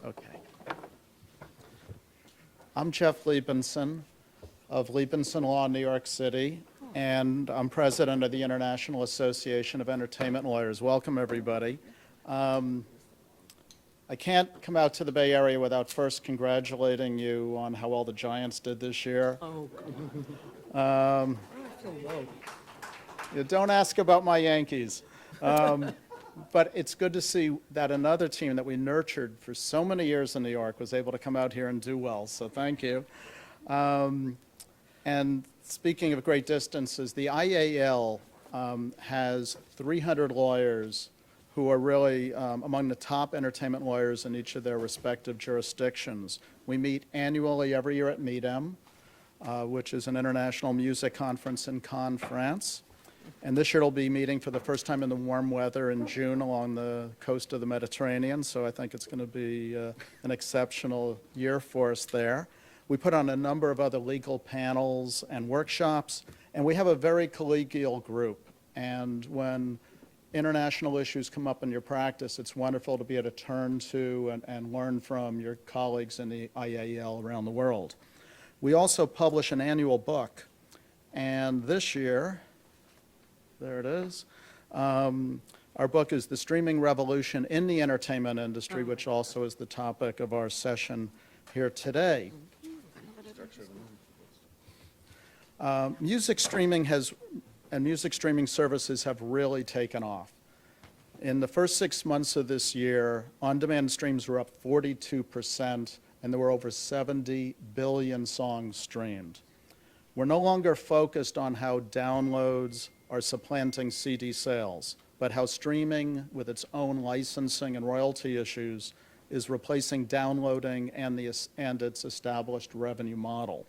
Okay. I'm Jeff Liebenson of Liebenson Law, New York City, and I'm president of the International Association of Entertainment Lawyers. Welcome, everybody. I can't come out to the Bay Area without first congratulating you on how well the Giants did this year. You don't ask about my Yankees. But it's good to see that another team that we nurtured for so many years in New York was able to come out here and do well, so thank you. And speaking of great distances, the IAEL has 300 lawyers who are really among the top entertainment lawyers in each of their respective jurisdictions. We meet annually every year at MIDEM, which is an international music conference in Cannes, France. And this year it'll be meeting for the first time in the warm weather in June along the coast of the Mediterranean, so I think it's going to be an exceptional year for us there. We put on a number of other legal panels and workshops, and we have a very collegial group. And when international issues come up in your practice, it's wonderful to be able to turn to and learn from your colleagues in the IAEL around the world. We also publish an annual book, and this year, there it is. Our book is The Streaming Revolution in the Entertainment Industry, which also is the topic of our session here today. Music streaming and music streaming services have really taken off. In the first 6 months of this year, on-demand streams were up 42%, and there were over 70 billion songs streamed. We're no longer focused on how downloads are supplanting CD sales, but how streaming with its own licensing and royalty issues is replacing downloading and its established revenue model.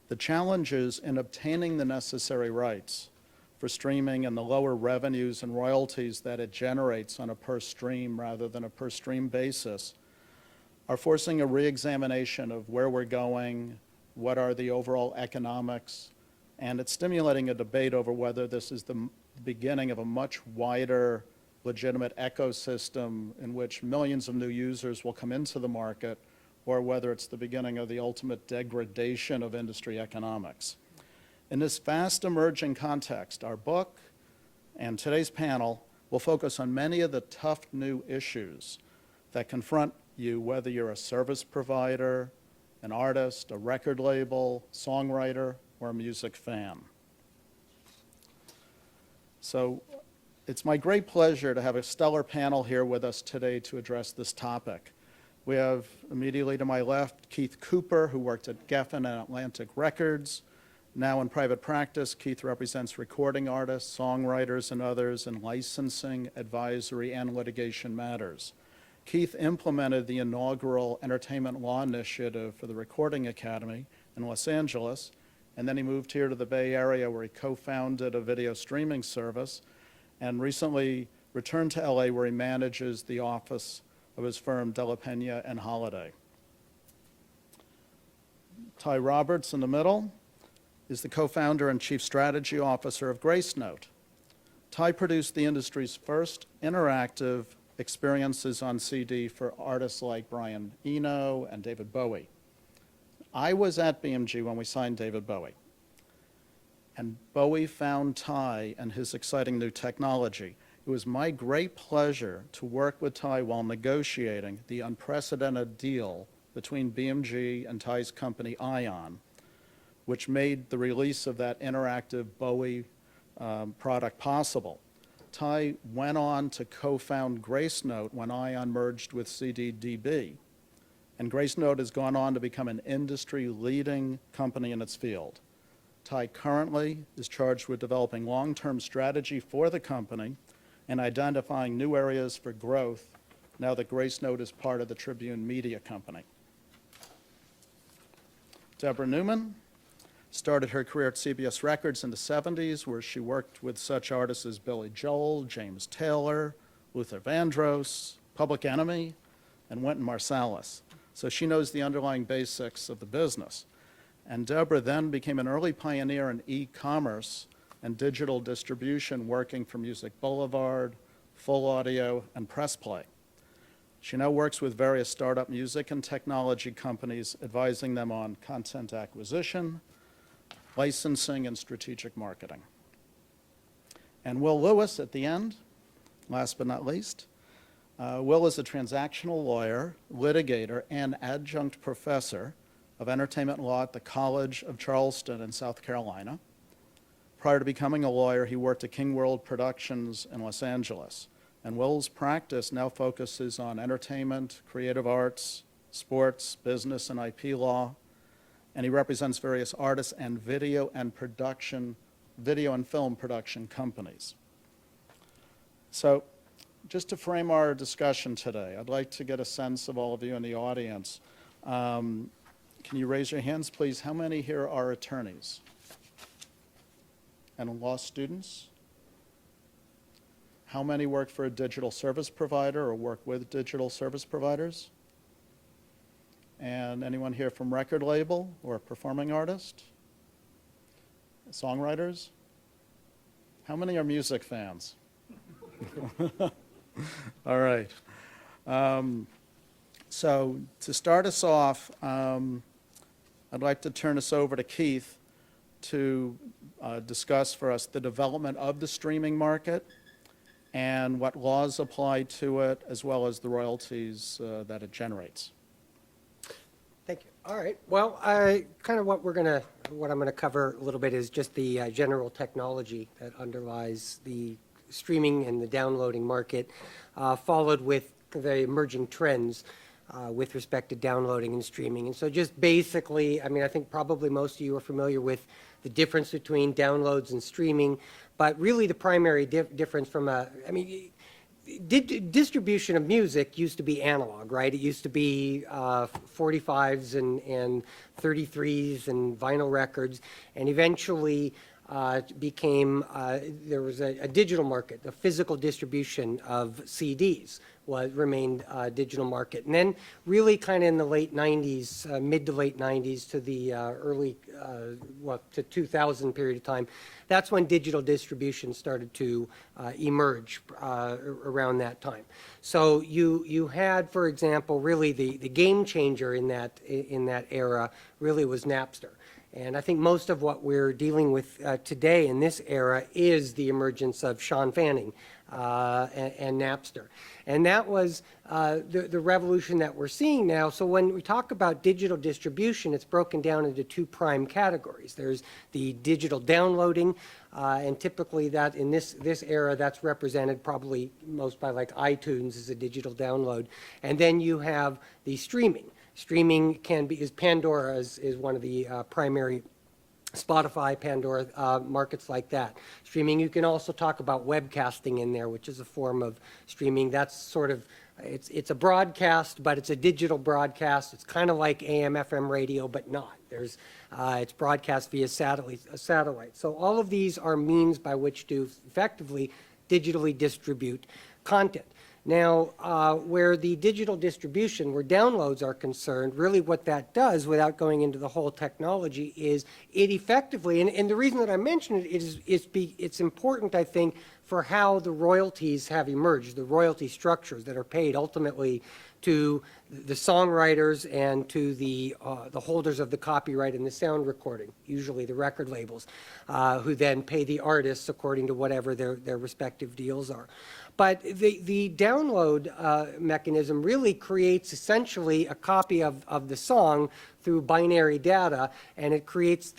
The challenges in obtaining the necessary rights for streaming and the lower revenues and royalties that it generates on a per stream rather than a per stream basis are forcing a re-examination of where we're going, what are the overall economics, and it's stimulating a debate over whether this is the beginning of a much wider, legitimate ecosystem in which millions of new users will come into the market, or whether it's the beginning of the ultimate degradation of industry economics. In this fast emerging context, our book and today's panel will focus on many of the tough new issues that confront you, whether you're a service provider, an artist, a record label, songwriter, or a music fan. So it's my great pleasure to have a stellar panel here with us today to address this topic. We have immediately to my left Keith Cooper, who worked at Geffen and Atlantic Records. Now in private practice, Keith represents recording artists, songwriters, and others in licensing, advisory, and litigation matters. Keith implemented the inaugural Entertainment Law Initiative for the Recording Academy in Los Angeles, and then he moved here to the Bay Area where he co-founded a video streaming service and recently returned to LA where he manages the office of his firm De La Pena and Holiday. Ty Roberts in the middle is the co-founder and chief strategy officer of Gracenote. Ty produced the industry's first interactive experiences on CD for artists like Brian Eno and David Bowie. I was at BMG when we signed David Bowie, and Bowie found Ty and his exciting new technology. It was my great pleasure to work with Ty while negotiating the unprecedented deal between BMG and Ty's company Ion, which made the release of that interactive Bowie product possible. Ty went on to co-found Gracenote when Ion merged with CDDB. And Gracenote has gone on to become an industry-leading company in its field. Ty currently is charged with developing long-term strategy for the company and identifying new areas for growth now that Gracenote is part of the Tribune Media Company. Deborah Newman started her career at CBS Records in the 70s, where she worked with such artists as Billy Joel, James Taylor, Luther Vandross, Public Enemy, and Wynton Marsalis. So she knows the underlying basics of the business. And Deborah then became an early pioneer in e-commerce and digital distribution, working for Music Boulevard, Full Audio, and Press Play. She now works with various startup music and technology companies, advising them on content acquisition, licensing, and strategic marketing. And Will Lewis at the end, last but not least. Will is a transactional lawyer, litigator, and adjunct professor of entertainment law at the College of Charleston in South Carolina. Prior to becoming a lawyer, he worked at King World Productions in Los Angeles. And Will's practice now focuses on entertainment, creative arts, sports, business, and IP law. And he represents various artists and video and film production companies. So just to frame our discussion today, I'd like to get a sense of all of you in the audience. Can you raise your hands, please? How many here are attorneys and law students? How many work for a digital service provider or work with digital service providers? And anyone here from record label or performing artist? Songwriters? How many are music fans? All right. So to start us off, I'd like to turn us over to Keith to discuss for us the development of the streaming market and what laws apply to it, as well as the royalties that it generates. Thank you. All right. Well, kind of what I'm gonna cover a little bit is just the general technology that underlies the streaming and the downloading market, followed with the emerging trends with respect to downloading and streaming. And so just basically, I mean, I think probably most of you are familiar with the difference between downloads and streaming, but really the primary difference from distribution of music used to be analog, right? It used to be 45s and 33s and vinyl records, and eventually became, there was a digital market. The physical distribution of CDs remained a digital market. And then really kind of in the late 90s, mid to late 90s to the early, to 2000 period of time, that's when digital distribution started to emerge around that time. So you had, for example, really the game changer in that era really was Napster. And I think most of what we're dealing with today in this era is the emergence of Sean Fanning and Napster. And that was the revolution that we're seeing now. So when we talk about digital distribution, it's broken down into two prime categories. There's the digital downloading, and typically that in this era, that's represented probably most by like iTunes as a digital download. And then you have the streaming. Streaming is Pandora is one of the primary, Spotify, Pandora, markets like that. Streaming, you can also talk about webcasting in there, which is a form of streaming. That's sort of, it's a broadcast, but it's a digital broadcast. It's kind of like AM, FM radio, but not. It's broadcast via satellite. So all of these are means by which to effectively digitally distribute content. Now, where the digital distribution, where downloads are concerned, really what that does, without going into the whole technology, is it effectively, and the reason that I mention it is it's important, I think, for how the royalties have emerged, the royalty structures that are paid ultimately to the songwriters and to the holders of the copyright in the sound recording, usually the record labels, who then pay the artists according to whatever their respective deals are. But the download mechanism really creates essentially a copy of the song through binary data, and it creates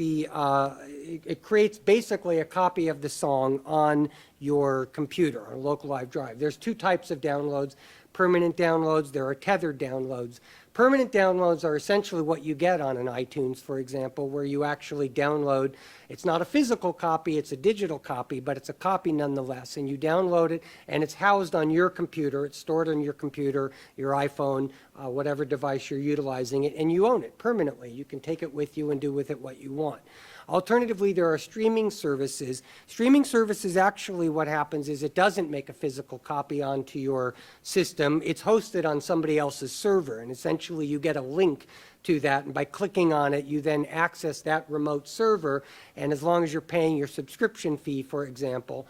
basically a copy of the song on your computer, on a local live drive. There's two types of downloads. Permanent downloads, there are tethered downloads. Permanent downloads are essentially what you get on an iTunes, for example, where you actually download. It's not a physical copy, it's a digital copy, but it's a copy nonetheless. And you download it, and it's housed on your computer. It's stored on your computer, your iPhone, whatever device you're utilizing it, and you own it permanently. You can take it with you and do with it what you want. Alternatively, there are streaming services. Streaming services, actually what happens is it doesn't make a physical copy onto your system. It's hosted on somebody else's server, and essentially you get a link to that, and by clicking on it, you then access that remote server, and as long as you're paying your subscription fee, for example,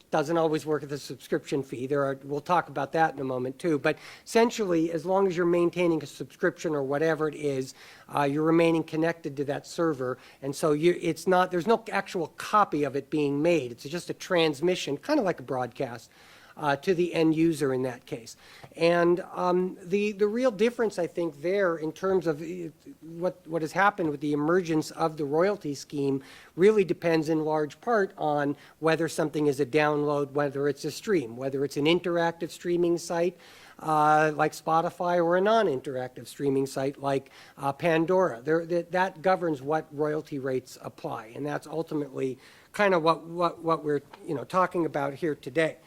doesn't always work with a subscription fee. We'll talk about that in a moment too. But essentially, as long as you're maintaining a subscription or whatever it is, you're remaining connected to that server. And so there's no actual copy of it being made. It's just a transmission, kind of like a broadcast. To the end user in that case. And the real difference, I think, there in terms of what has happened with the emergence of the royalty scheme really depends in large part on whether something is a download, whether it's a stream, whether it's an interactive streaming site like Spotify or a non-interactive streaming site like Pandora. That governs what royalty rates apply. And that's ultimately kind of what we're talking about here today.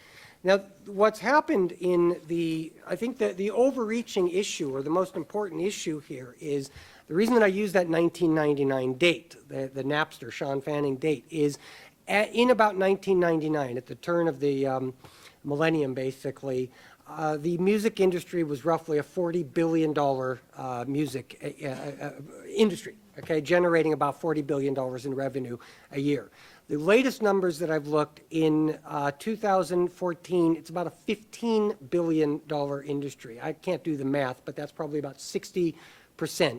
Now, what's happened I think that the overreaching issue or the most important issue here is the reason that I use that 1999 date, the Napster, Sean Fanning date, is in about 1999, at the turn of the millennium, basically, the music industry was roughly a $40 billion music industry, okay, generating about $40 billion in revenue a year. The latest numbers that I've looked in 2014, it's about a $15 billion industry. I can't do the math, but that's probably about 60%.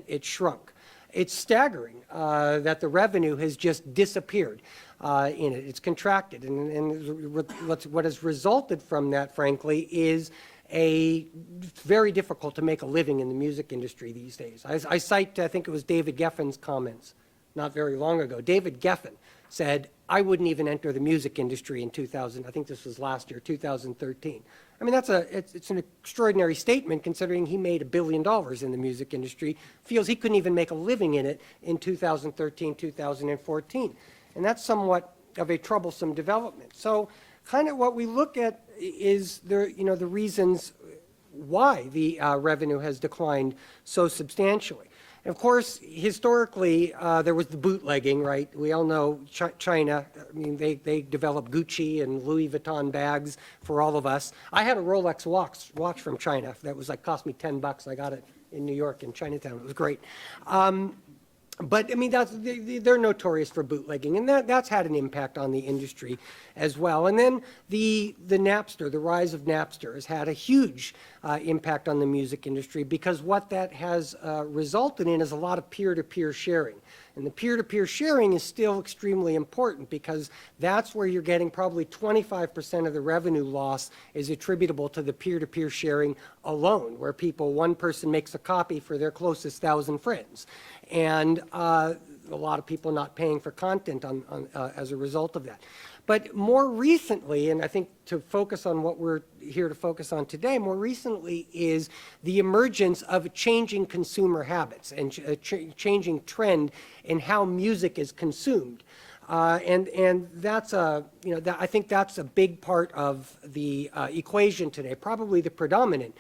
It shrunk. It's staggering that the revenue has just disappeared in it. It's contracted. And what has resulted from that, frankly, is it's very difficult to make a living in the music industry these days. I cite, I think it was David Geffen's comments not very long ago. David Geffen said, I wouldn't even enter the music industry in 2000, I think this was last year, 2013. I mean, it's an extraordinary statement considering he made $1 billion in the music industry, feels he couldn't even make a living in it in 2013, 2014. And that's somewhat of a troublesome development. So kind of what we look at is the reasons why the revenue has declined so substantially. And of course, historically, there was the bootlegging, right? We all know China. I mean, they developed Gucci and Louis Vuitton bags for all of us. I had a Rolex watch from China that was cost me $10. I got it in New York in Chinatown. It was great. But I mean, they're notorious for bootlegging, and that's had an impact on the industry as well. And then the Napster, the rise of Napster, has had a huge impact on the music industry because what that has resulted in is a lot of peer-to-peer sharing. And the peer-to-peer sharing is still extremely important because that's where you're getting probably 25% of the revenue loss is attributable to the peer-to-peer sharing alone, where one person makes a copy for their closest 1,000 friends. And a lot of people not paying for content as a result of that. But more recently, and I think to focus on what we're here to focus on today, more recently is the emergence of changing consumer habits and a changing trend in how music is consumed. And that's I think that's a big part of the equation today, probably the predominant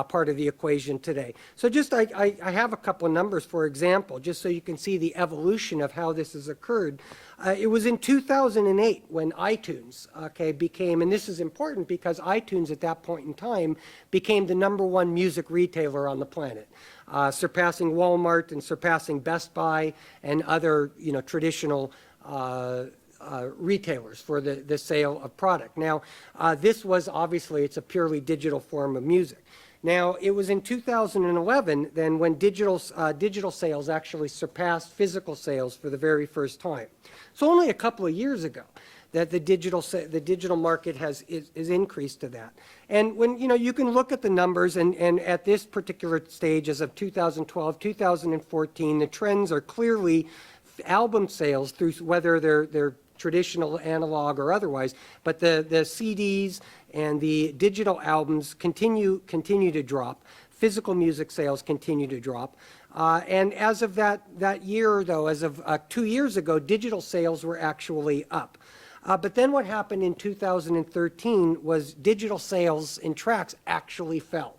part of the equation today. So just I have a couple of numbers, for example, just so you can see the evolution of how this has occurred. It was in 2008 when iTunes became, and this is important because iTunes at that point in time became the #1 music retailer on the planet, surpassing Walmart and surpassing Best Buy and other traditional retailers for the sale of product. Now, this was obviously, it's a purely digital form of music. Now, it was in 2011 then when digital sales actually surpassed physical sales for the very first time. So only a couple of years ago that the digital market is increased to that. And when you can look at the numbers and at this particular stage as of 2012, 2014, the trends are clearly album sales through whether they're traditional analog or otherwise, but the CDs and the digital albums continue to drop. Physical music sales continue to drop. And as of that year, though, as of 2 years ago, digital sales were actually up. But then what happened in 2013 was digital sales in tracks actually fell.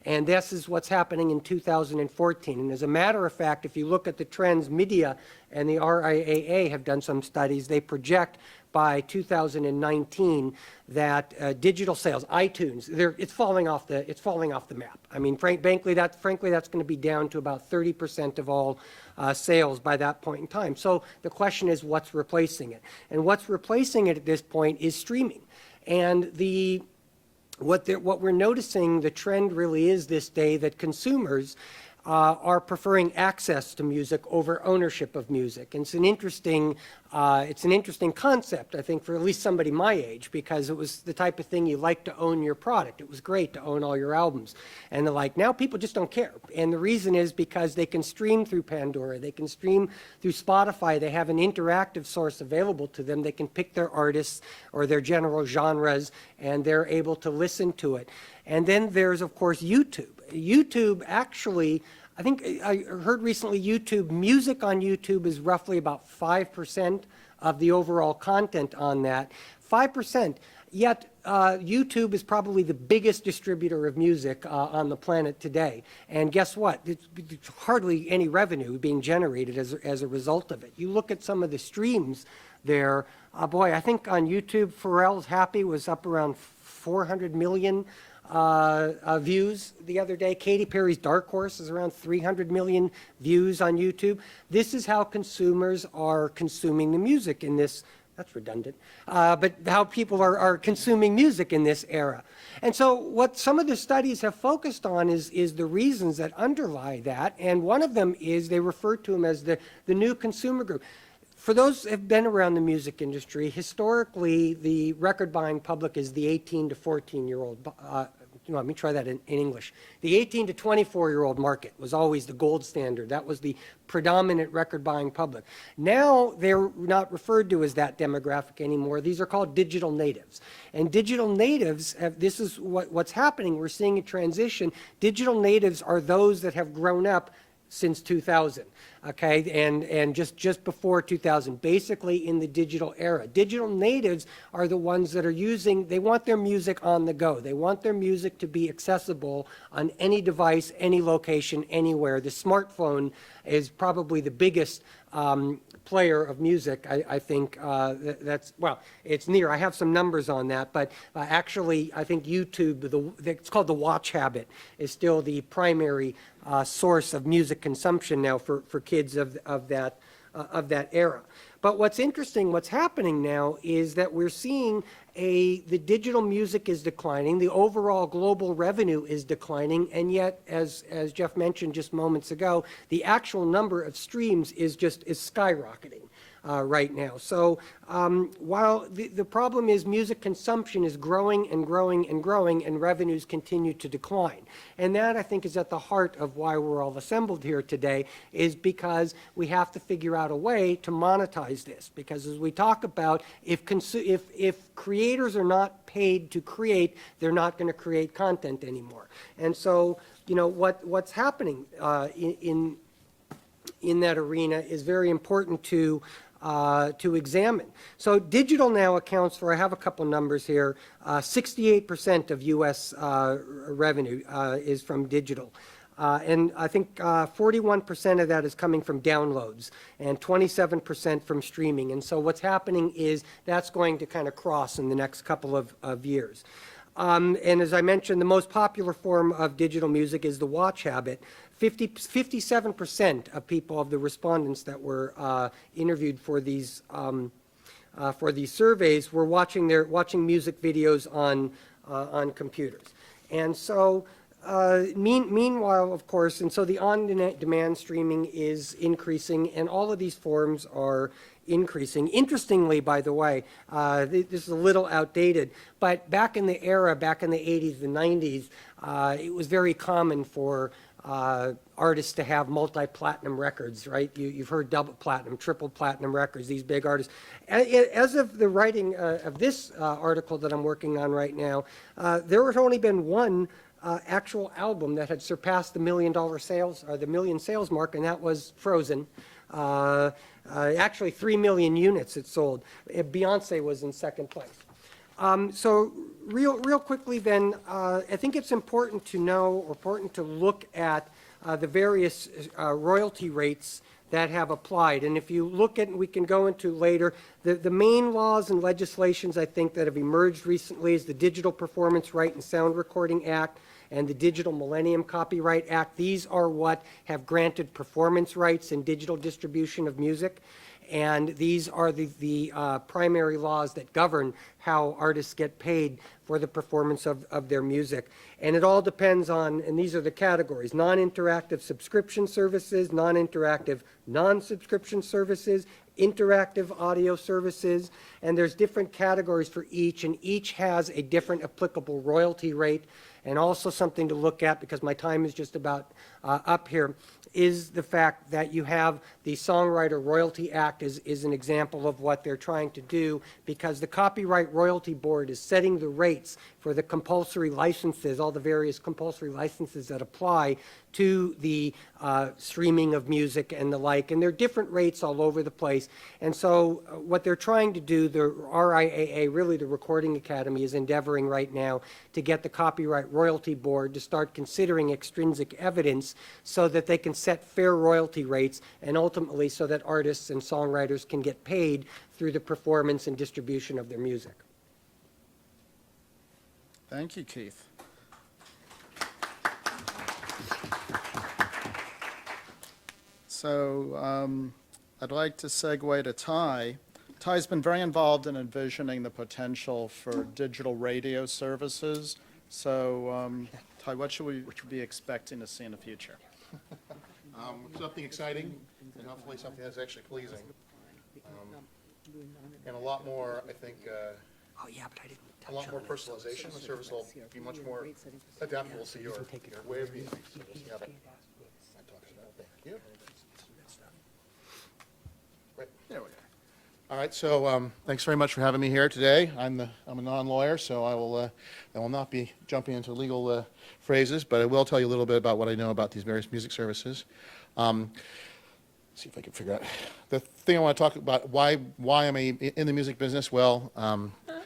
And this is what's happening in 2014. And as a matter of fact, if you look at the trends, Media and the RIAA have done some studies. They project by 2019 that digital sales, iTunes, it's falling off the map. I mean, frankly, that's going to be down to about 30% of all sales by that point in time. So the question is, what's replacing it? And what's replacing it at this point is streaming. And what we're noticing, the trend really is this day that consumers are preferring access to music over ownership of music. And it's an interesting concept, I think, for at least somebody my age, because it was the type of thing you like to own your product. It was great to own all your albums. And they're like, now people just don't care. And the reason is because they can stream through Pandora, they can stream through Spotify, they have an interactive source available to them. They can pick their artists or their general genres, and they're able to listen to it. And then there's, of course, YouTube. YouTube actually, I think I heard recently, music on YouTube is roughly about 5% of the overall content on that. 5%. Yet YouTube is probably the biggest distributor of music on the planet today. And guess what? There's hardly any revenue being generated as a result of it. You look at some of the streams there, boy, I think on YouTube, Pharrell's Happy was up around 400 million views the other day. Katy Perry's Dark Horse is around 300 million views on YouTube. This is how consumers are consuming the music in this, that's redundant, but how people are consuming music in this era. And so what some of the studies have focused on is the reasons that underlie that, and one of them is they refer to them as the new consumer group. For those who have been around the music industry, historically, the record-buying public is the 18 to 14-year-old. Let me try that in English. The 18 to 24-year-old market was always the gold standard. That was the predominant record-buying public. Now they're not referred to as that demographic anymore. These are called digital natives. And digital natives, this is what's happening. We're seeing a transition. Digital natives are those that have grown up since 2000, okay, and just before 2000, basically in the digital era. Digital natives are the ones that are they want their music on the go. They want their music to be accessible on any device, any location, anywhere. The smartphone is probably the biggest player of music, I think. Well, it's near. I have some numbers on that, but actually, I think YouTube, it's called the watch habit, is still the primary source of music consumption now for kids of that era. But what's interesting, what's happening now is that we're seeing the digital music is declining, the overall global revenue is declining, and yet, as Jeff mentioned just moments ago, the actual number of streams is skyrocketing. Right now. So while the problem is music consumption is growing and growing and growing, and revenues continue to decline. And that, I think, is at the heart of why we're all assembled here today, is because we have to figure out a way to monetize this. Because as we talk about, if creators are not paid to create, they're not going to create content anymore. And so, what's happening in that arena is very important to examine. So digital now accounts for, I have a couple numbers here, 68% of U.S. revenue is from digital. And I think 41% of that is coming from downloads and 27% from streaming. And so what's happening is that's going to kind of cross in the next couple of years. And as I mentioned, the most popular form of digital music is the watch habit. 57% of people, of the respondents that were interviewed for these surveys, were watching music videos on computers. And so meanwhile, of course, and so the on-demand streaming is increasing, and all of these forms are increasing. Interestingly, by the way, this is a little outdated, but back in the 80s, the 90s, it was very common for artists to have multi-platinum records, right? You've heard double platinum, triple platinum records, these big artists. As of the writing of this article that I'm working on right now, there has only been one actual album that had surpassed the $1 million sales, or the million sales mark, and that was Frozen. Actually, 3 million units it sold. Beyonce was in second place. So real quickly then, I think it's important to know, or important to look at the various royalty rates that have applied. And if you look at, and we can go into later, the main laws and legislations I think that have emerged recently is the Digital Performance Right and Sound Recording Act and the Digital Millennium Copyright Act. These are what have granted performance rights in digital distribution of music. And these are the primary laws that govern how artists get paid for the performance of their music. And it all depends on, and these are the categories: non-interactive subscription services, non-interactive non-subscription services, interactive audio services, and there's different categories for each, and each has a different applicable royalty rate. And also something to look at, because my time is just about up here, is the fact that you have the Songwriter Royalty Act is an example of what they're trying to do, because the Copyright Royalty Board is setting the rates for the compulsory licenses, all the various compulsory licenses that apply to the streaming of music and the like, and there are different rates all over the place. And so what they're trying to do, the RIAA, really the Recording Academy, is endeavoring right now to get the Copyright Royalty Board to start considering extrinsic evidence so that they can set fair royalty rates, and ultimately so that artists and songwriters can get paid through the performance and distribution of their music. Thank you, Keith. So I'd like to segue to Ty. Ty's been very involved in envisioning the potential for digital radio services. So Ty, what should we be expecting to see in the future? Something exciting, and hopefully something that's actually pleasing. And a lot more, I think, Oh, yeah, but I didn't a lot more personalization. The service will be much more adaptable to your way of music. So we'll see how that talks about. Thank you. Right. There we go. All right, so thanks very much for having me here today. I'm a non-lawyer, so I will not be jumping into legal phrases, but I will tell you a little bit about what I know about these various music services. See if I can figure out the thing I want to talk about. Why am I in the music business? Well,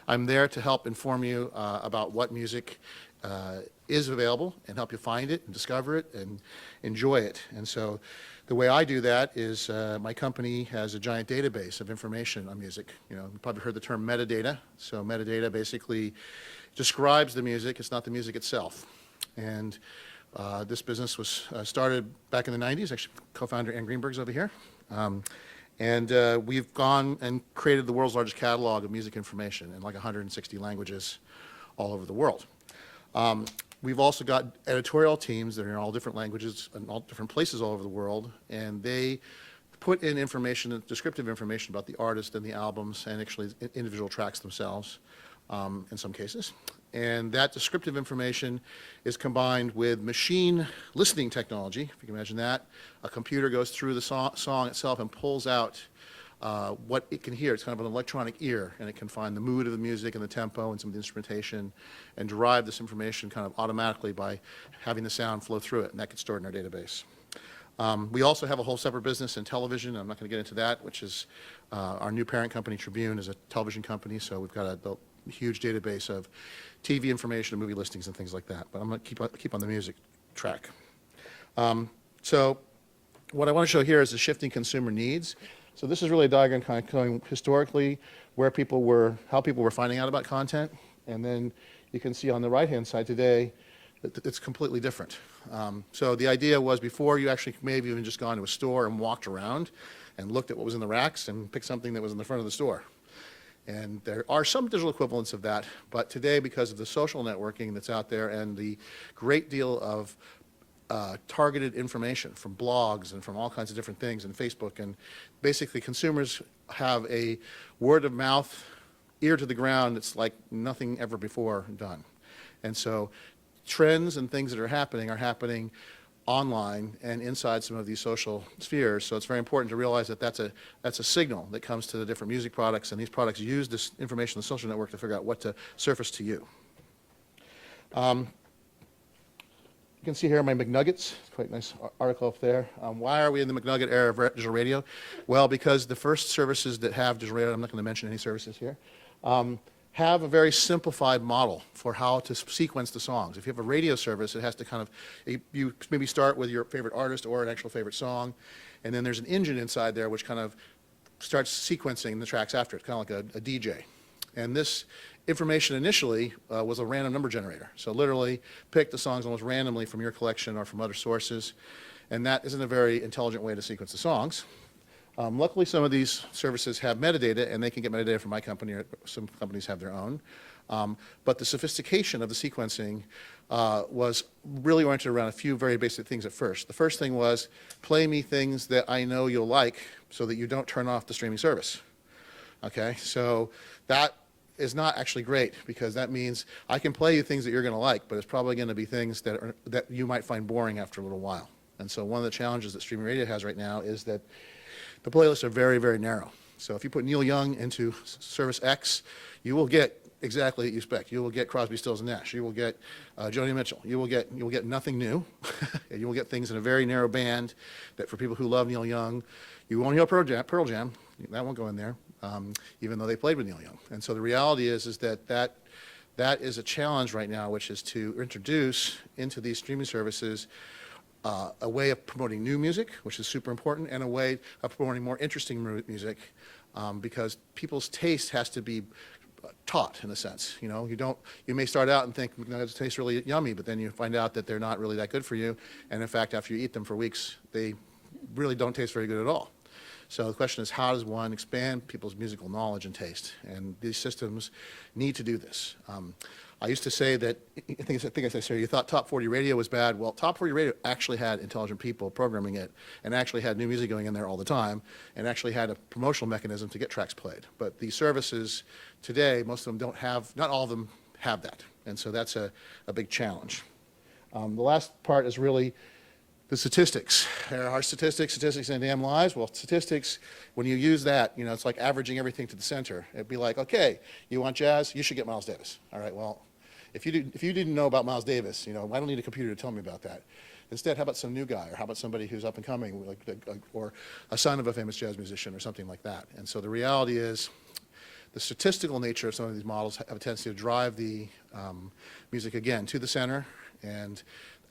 I'm there to help inform you about what music is available and help you find it and discover it and enjoy it. And so the way I do that is my company has a giant database of information on music. You've probably heard the term metadata. So metadata basically describes the music. It's not the music itself. And this business was started back in the 90s. Actually, co-founder Ann Greenberg's over here. And we've gone and created the world's largest catalog of music information in like 160 languages all over the world. We've also got editorial teams that are in all different languages and all different places all over the world, and they put in information, descriptive information about the artist and the albums and actually individual tracks themselves in some cases. And that descriptive information is combined with machine listening technology, if you can imagine that. A computer goes through the song itself and pulls out what it can hear. It's kind of an electronic ear, and it can find the mood of the music and the tempo and some of the instrumentation and derive this information kind of automatically by having the sound flow through it, and that gets stored in our database. We also have a whole separate business in television. I'm not going to get into that, which is our new parent company, Tribune, is a television company, so we've got a huge database of TV information and movie listings and things like that. But I'm going to keep on the music track. So what I want to show here is the shifting consumer needs. So this is really a diagram kind of showing historically how people were finding out about content. And then you can see on the right-hand side today that it's completely different. So the idea was before you actually may have even just gone to a store and walked around and looked at what was in the racks and picked something that was in the front of the store. And there are some digital equivalents of that, but today, because of the social networking that's out there and the great deal of targeted information from blogs and from all kinds of different things and Facebook, and basically consumers have a word of mouth, ear to the ground that's like nothing ever before done. And so trends and things that are happening online and inside some of these social spheres. So it's very important to realize that that's a signal that comes to the different music products, and these products use this information on the social network to figure out what to surface to you. You can see here my McNuggets. Quite a nice article up there. Why are we in the McNugget era of digital radio? Well, because the first services that have digital radio, I'm not going to mention any services here, have a very simplified model for how to sequence the songs. If you have a radio service, it has to kind of, you maybe start with your favorite artist or an actual favorite song, and then there's an engine inside there which kind of starts sequencing the tracks after it, kind of like a DJ. And this information initially was a random number generator. So literally pick the songs almost randomly from your collection or from other sources, and that isn't a very intelligent way to sequence the songs. Luckily, some of these services have metadata, and they can get metadata from my company, or some companies have their own. But the sophistication of the sequencing was really oriented around a few very basic things at first. The first thing was, play me things that I know you'll like so that you don't turn off the streaming service. Okay, so that is not actually great, because that means I can play you things that you're going to like, but it's probably going to be things that you might find boring after a little while. And so one of the challenges that streaming radio has right now is that the playlists are very, very narrow. So if you put Neil Young into service X, you will get exactly what you expect. You will get Crosby, Stills, and Nash. You will get Joni Mitchell. You will get nothing new. You will get things in a very narrow band that, for people who love Neil Young, you won't hear Pearl Jam. That won't go in there, even though they played with Neil Young. And so the reality is that is a challenge right now, which is to introduce into these streaming services a way of promoting new music, which is super important, and a way of promoting more interesting music, because people's taste has to be taught, in a sense. You may start out and think, it tastes really yummy, but then you find out that they're not really that good for you. And in fact, after you eat them for weeks, they really don't taste very good at all. So the question is, how does one expand people's musical knowledge and taste? And these systems need to do this. I used to say that, I think I said, sir, you thought Top 40 Radio was bad. Well, Top 40 Radio actually had intelligent people programming it, and actually had new music going in there all the time, and actually had a promotional mechanism to get tracks played. But these services today, most of them don't have, not all of them have that. And so that's a big challenge. The last part is really the statistics. There are statistics and damn lies. Well, statistics, when you use that, it's like averaging everything to the center. It'd be like, okay, you want jazz? You should get Miles Davis. All right, well, if you didn't know about Miles Davis, I don't need a computer to tell me about that. Instead, how about some new guy, or how about somebody who's up and coming, or a son of a famous jazz musician, or something like that. And so the reality is, the statistical nature of some of these models have a tendency to drive the music, again, to the center, and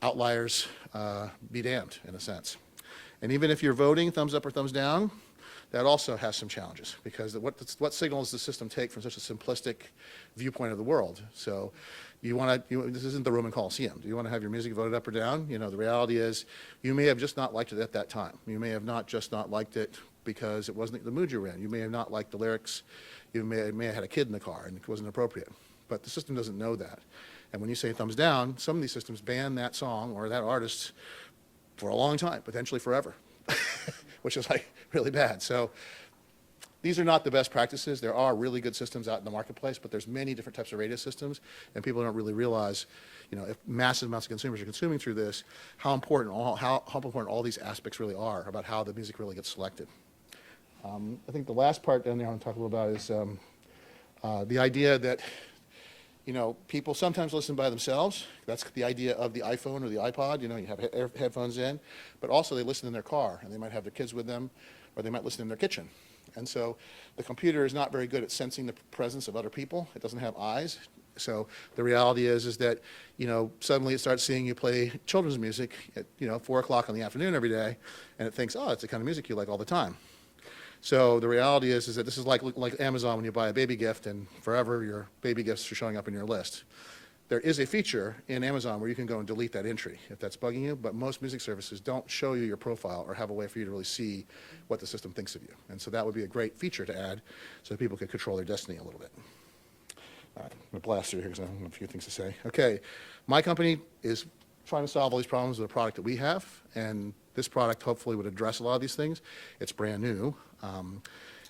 outliers be damned, in a sense. And even if you're voting thumbs up or thumbs down, that also has some challenges, because what signal does the system take from such a simplistic viewpoint of the world? So this isn't the Roman Colosseum. Do you want to have your music voted up or down? The reality is, you may have just not liked it at that time. You may have just not liked it because it wasn't the mood you were in. You may have not liked the lyrics. You may have had a kid in the car and it wasn't appropriate. But the system doesn't know that. And when you say thumbs down, some of these systems ban that song or that artist for a long time, potentially forever, which is really bad. So these are not the best practices. There are really good systems out in the marketplace, but there's many different types of radio systems, and people don't really realize, if massive amounts of consumers are consuming through this, how important all these aspects really are about how the music really gets selected. I think the last part down there I want to talk a little about is the idea that people sometimes listen by themselves. That's the idea of the iPhone or the iPod. You have headphones in, but also they listen in their car, and they might have their kids with them, or they might listen in their kitchen. And so the computer is not very good at sensing the presence of other people. It doesn't have eyes. So the reality is that, suddenly it starts seeing you play children's music at, 4 o'clock in the afternoon every day, and it thinks, oh, it's the kind of music you like all the time. So the reality is that this is like Amazon when you buy a baby gift, and forever your baby gifts are showing up in your list. There is a feature in Amazon where you can go and delete that entry if that's bugging you, but most music services don't show you your profile or have a way for you to really see what the system thinks of you. And so that would be a great feature to add so that people could control their destiny a little bit. All right, I'm going to blast through here because I have a few things to say. Okay, my company is trying to solve all these problems with a product that we have, and this product hopefully would address a lot of these things. It's brand new,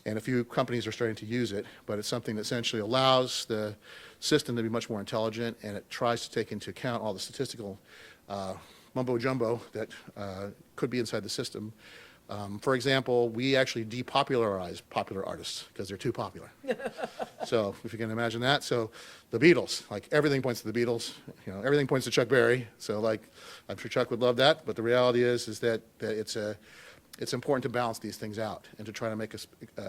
and a few companies are starting to use it, but it's something that essentially allows the system to be much more intelligent, and it tries to take into account all the statistical mumbo-jumbo that could be inside the system. For example, we actually depopularize popular artists because they're too popular. So if you can imagine that. So the Beatles, everything points to the Beatles. Everything points to Chuck Berry. So I'm sure Chuck would love that. But the reality is that it's important to balance these things out and to try to make an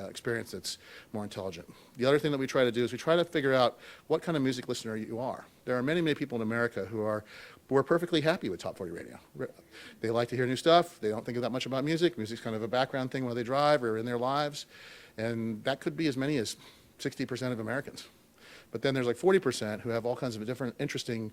experience that's more intelligent. The other thing that we try to do is we try to figure out what kind of music listener you are. There are many, many people in America who are perfectly happy with Top 40 Radio. They like to hear new stuff. They don't think that much about music. Music's kind of a background thing while they drive or in their lives. And that could be as many as 60% of Americans. But then there's 40% who have all kinds of different interesting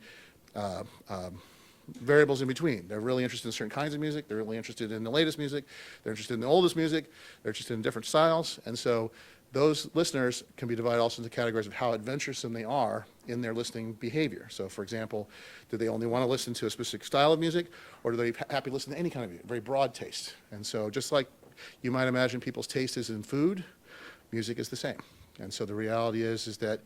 variables in between. They're really interested in certain kinds of music. They're really interested in the latest music. They're interested in the oldest music. They're interested in different styles. And so those listeners can be divided also into categories of how adventuresome they are in their listening behavior. So, for example, do they only want to listen to a specific style of music, or do they happy to listen to any kind of music, very broad taste? And so just like you might imagine people's taste is in food, music is the same. And so the reality is that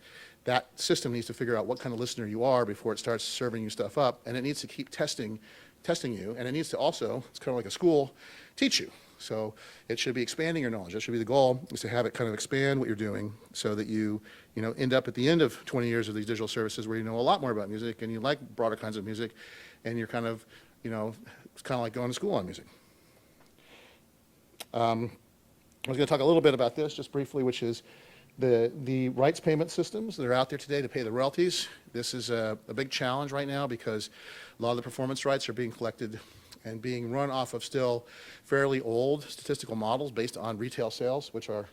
that system needs to figure out what kind of listener you are before it starts serving you stuff up, and it needs to keep testing you, and it needs to also, it's kind of like a school, teach you. So it should be expanding your knowledge. That should be the goal, is to have it kind of expand what you're doing so that you end up at the end of 20 years of these digital services where you know a lot more about music and you like broader kinds of music, and you're kind of, it's kind of like going to school on music. I was going to talk a little bit about this just briefly, which is the rights payment systems that are out there today to pay the royalties. This is a big challenge right now because a lot of the performance rights are being collected and being run off of still fairly old statistical models based on retail sales, which are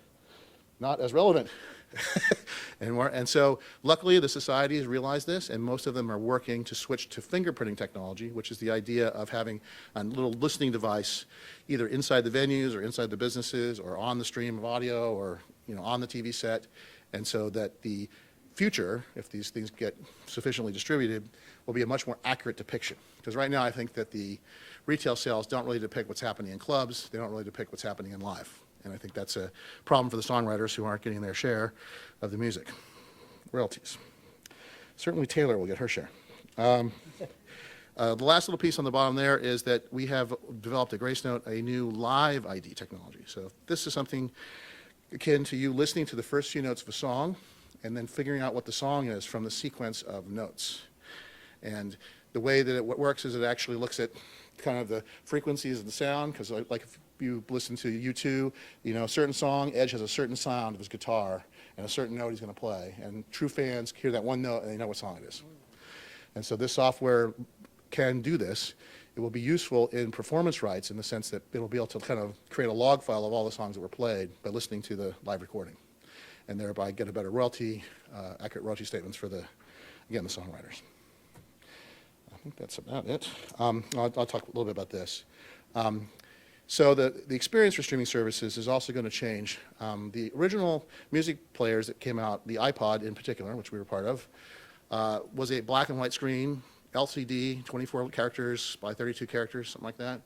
not as relevant anymore. And so luckily the society has realized this, and most of them are working to switch to fingerprinting technology, which is the idea of having a little listening device either inside the venues or inside the businesses or on the stream of audio or on the TV set. And so that the future, if these things get sufficiently distributed, will be a much more accurate depiction. Because right now I think that the retail sales don't really depict what's happening in clubs. They don't really depict what's happening in live. And I think that's a problem for the songwriters who aren't getting their share of the music. Royalties. Certainly Taylor will get her share. The last little piece on the bottom there is that we have developed at Gracenote a new live ID technology. So this is something akin to you listening to the first few notes of a song and then figuring out what the song is from the sequence of notes. And the way that it works is it actually looks at kind of the frequencies of the sound, because like if you listen to U2, a certain song, Edge has a certain sound of his guitar and a certain note he's going to play. And true fans hear that one note and they know what song it is. And so this software can do this. It will be useful in performance rights in the sense that it'll be able to kind of create a log file of all the songs that were played by listening to the live recording, and thereby get a better accurate royalty statements for the songwriters. I think that's about it. I'll talk a little bit about this. So the experience for streaming services is also going to change. The original music players that came out, the iPod in particular, which we were part of, was a black and white screen, LCD, 24 characters by 32 characters, something like that.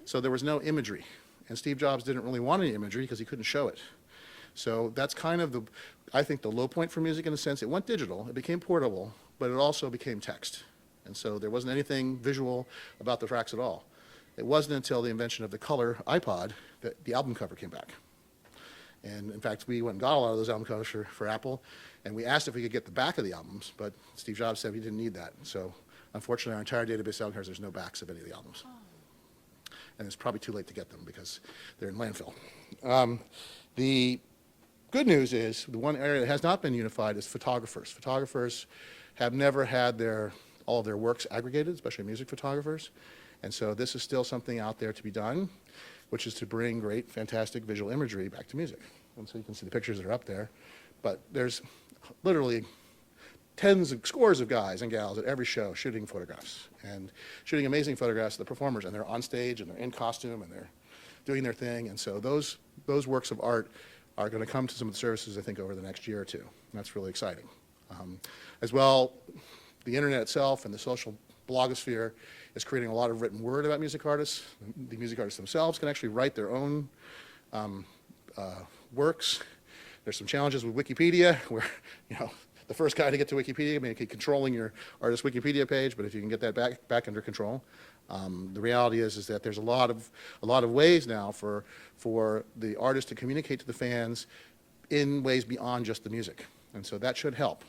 So there was no imagery. And Steve Jobs didn't really want any imagery because he couldn't show it. So that's kind of I think the low point for music in a sense. It went digital, it became portable, but it also became text. And so there wasn't anything visual about the tracks at all. It wasn't until the invention of the color iPod that the album cover came back. And in fact, we went and got a lot of those album covers for Apple, and we asked if we could get the back of the albums, but Steve Jobs said we didn't need that. So unfortunately, our entire database of album covers, there's no backs of any of the albums. And it's probably too late to get them because they're in landfill. The good news is the one area that has not been unified is photographers. Photographers have never had all of their works aggregated, especially music photographers. And so this is still something out there to be done, which is to bring great, fantastic visual imagery back to music. And so you can see the pictures that are up there. But there's literally scores of guys and gals at every show shooting photographs and shooting amazing photographs of the performers, and they're on stage and they're in costume and they're doing their thing. And so those works of art are going to come to some of the services, I think, over the next year or two. And that's really exciting. As well, the internet itself and the social blogosphere is creating a lot of written word about music artists. The music artists themselves can actually write their own works. There's some challenges with Wikipedia where, the first guy to get to Wikipedia may be controlling your artist's Wikipedia page, but if you can get that back under control. The reality is that there's a lot of ways now for the artist to communicate to the fans in ways beyond just the music. And so that should help.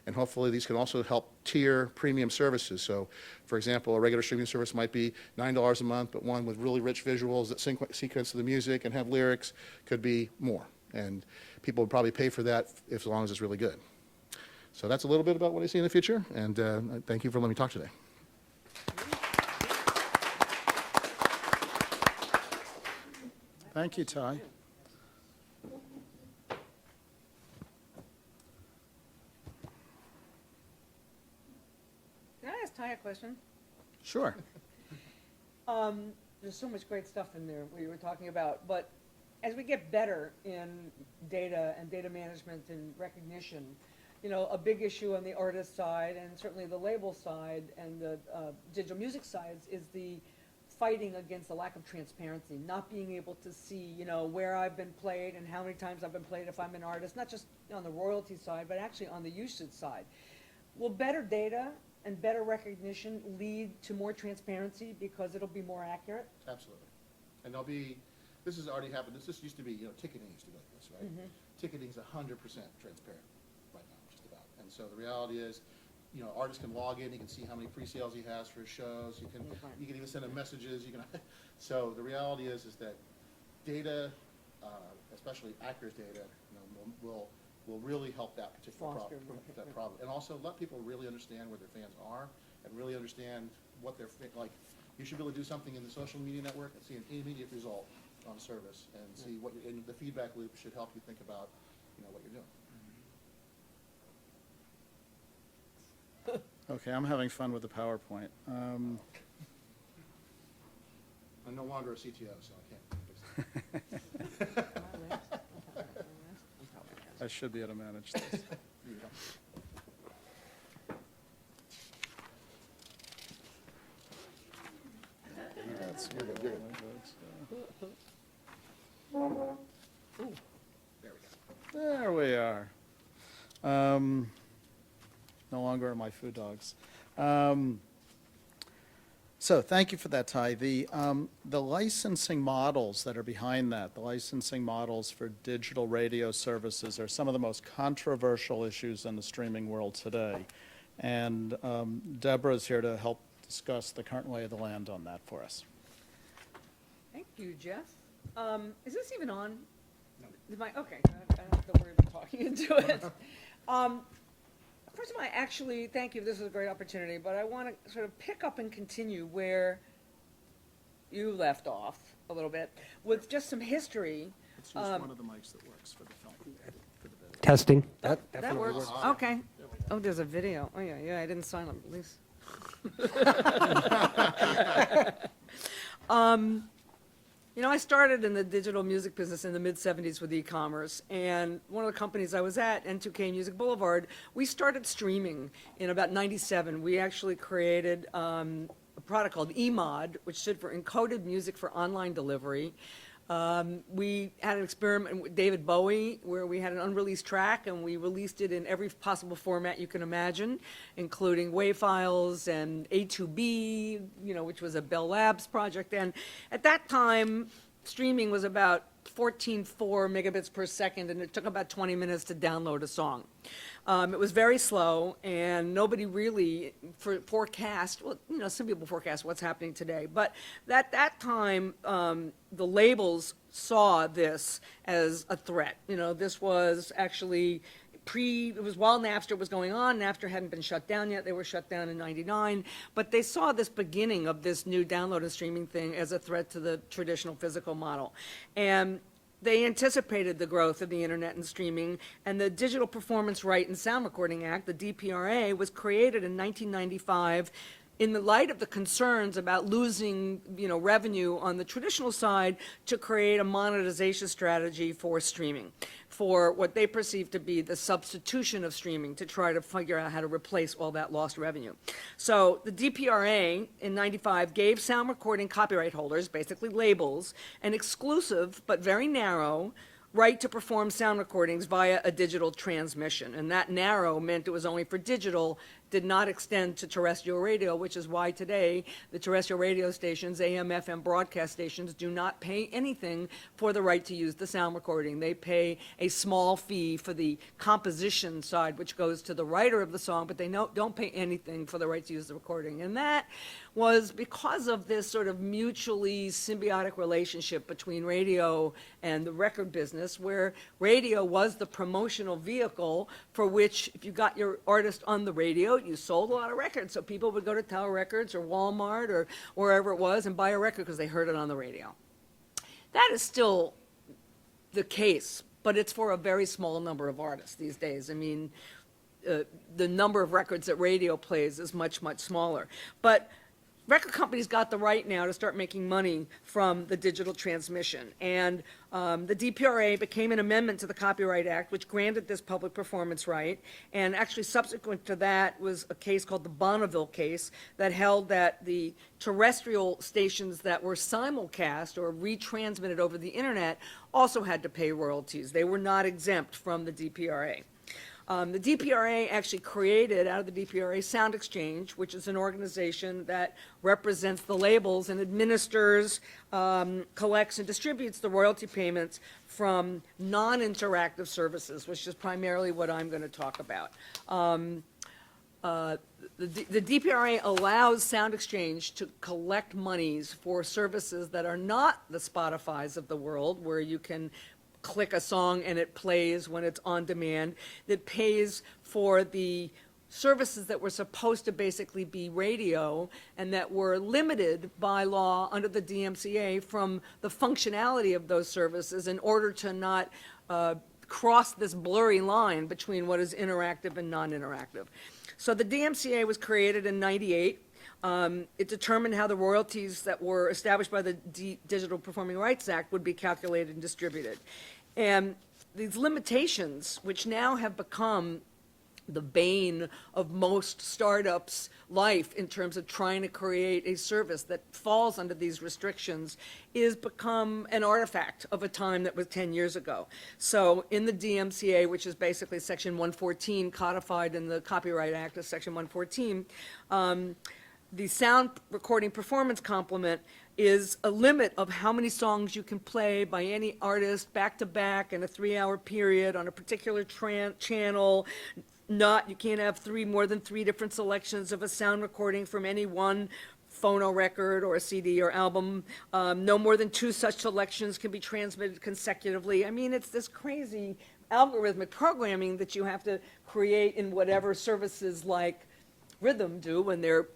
And hopefully these can also help tier premium services. So, for example, a regular streaming service might be $9 a month, but one with really rich visuals that sequence the music and have lyrics could be more. And people would probably pay for that as long as it's really good. So that's a little bit about what I see in the future, and thank you for letting me talk today. Thank you, Ty. Can I ask Ty a question? Sure. There's so much great stuff in there we were talking about, but as we get better in data and data management and recognition, you know, a big issue on the artist side and certainly the label side and the digital music sides is the fighting against the lack of transparency, not being able to see, you know, where I've been played and how many times I've been played if I'm an artist, not just on the royalty side, but actually on the usage side. Will better data and better recognition lead to more transparency because it'll be more accurate? Absolutely. And there'll be, this has already happened, this used to be, you know, ticketing used to be like this, right? Ticketing's 100% transparent right now, just about. And so the reality is, you know, artists can log in, he can see how many pre-sales he has for his shows, you can even send him messages, you can, so the reality is that data, especially accurate data, you know, will really help that particular problem. And also let people really understand where their fans are and really understand what they're, like, you should be able to do something in the social media network and see an immediate result on service and see what, and the feedback loop should help you think about, you know, what you're doing. Okay, I'm having fun with the PowerPoint. I'm no longer a CTO, so I can't fix that. I should be able to manage this. Here you go. That's You're good, you're good. There we are. No longer are my food dogs. So thank you for that, Ty. The licensing models that are behind that, the licensing models for digital radio services are some of the most controversial issues in the streaming world today. And Deborah's here to help discuss the current lay of the land on that for us. Thank you, Jeff. Is this even on? No. Okay, I don't have to worry about talking into it. First of all, I actually, thank you, this is a great opportunity, but I want to sort of pick up and continue where you left off a little bit with just some history. Let's use one of the mics that works for the film. For the video. Testing. That definitely works. Okay. Oh, there's a video. Oh, yeah, I didn't sign up, at least. You know, I started in the digital music business in the mid-'70s with e-commerce, and one of the companies I was at, N2K Music Boulevard, we started streaming in about '97. We actually created a product called eMod, which stood for Encoded Music for Online Delivery. We had an experiment with David Bowie where we had an unreleased track and we released it in every possible format you can imagine, including WAV files and A2B, you know, which was a Bell Labs project. And at that time, streaming was about 14.4 megabits per second, and it took about 20 minutes to download a song. It was very slow, and nobody really forecast, well, you know, some people forecast what's happening today, but at that time, the labels saw this as a threat. You know, this was actually it was while Napster was going on. Napster hadn't been shut down yet. They were shut down in '99, but they saw this beginning of this new download and streaming thing as a threat to the traditional physical model. And they anticipated the growth of the internet and streaming, and the Digital Performance Right and Sound Recording Act, the DPRA, was created in 1995 in the light of the concerns about losing, you know, revenue on the traditional side to create a monetization strategy for streaming, for what they perceive to be the substitution of streaming to try to figure out how to replace all that lost revenue. So the DPRA in '95 gave sound recording copyright holders, basically labels, an exclusive but very narrow right to perform sound recordings via a digital transmission. And that narrow meant it was only for digital, did not extend to terrestrial radio, which is why today the terrestrial radio stations, AM, FM broadcast stations, do not pay anything for the right to use the sound recording. They pay a small fee for the composition side, which goes to the writer of the song, but they don't pay anything for the right to use the recording. And that was because of this sort of mutually symbiotic relationship between radio and the record business, where radio was the promotional vehicle for which, if you got your artist on the radio, you sold a lot of records. So people would go to Tower Records or Walmart or wherever it was and buy a record because they heard it on the radio. That is still the case, but it's for a very small number of artists these days. I mean, the number of records that radio plays is much, much smaller. But record companies got the right now to start making money from the digital transmission. And the DPRA became an amendment to the Copyright Act, which granted this public performance right. And actually subsequent to that was a case called the Bonneville case that held that the terrestrial stations that were simulcast or retransmitted over the internet also had to pay royalties. They were not exempt from the DPRA. The DPRA actually created, out of the DPRA, SoundExchange, which is an organization that represents the labels and administers, collects, and distributes the royalty payments from non-interactive services, which is primarily what I'm going to talk about. The DPRA allows SoundExchange to collect monies for services that are not the Spotifys of the world, where you can click a song and it plays when it's on demand, that pays for the services that were supposed to basically be radio and that were limited by law under the DMCA from the functionality of those services in order to not cross this blurry line between what is interactive and non-interactive. So the DMCA was created in '98. It determined how the royalties that were established by the Digital Performing Rights Act would be calculated and distributed. And these limitations, which now have become the bane of most startups' life in terms of trying to create a service that falls under these restrictions, is become an artifact of a time that was 10 years ago. So in the DMCA, which is basically Section 114, codified in the Copyright Act as Section 114, the sound recording performance complement is a limit of how many songs you can play by any artist back to back in a 3-hour period on a particular channel. You can't have more than three different selections of a sound recording from any one phono record or a CD or album. No more than 2 such selections can be transmitted consecutively. I mean, it's this crazy algorithmic programming that you have to create in whatever services like Rhythm do when they're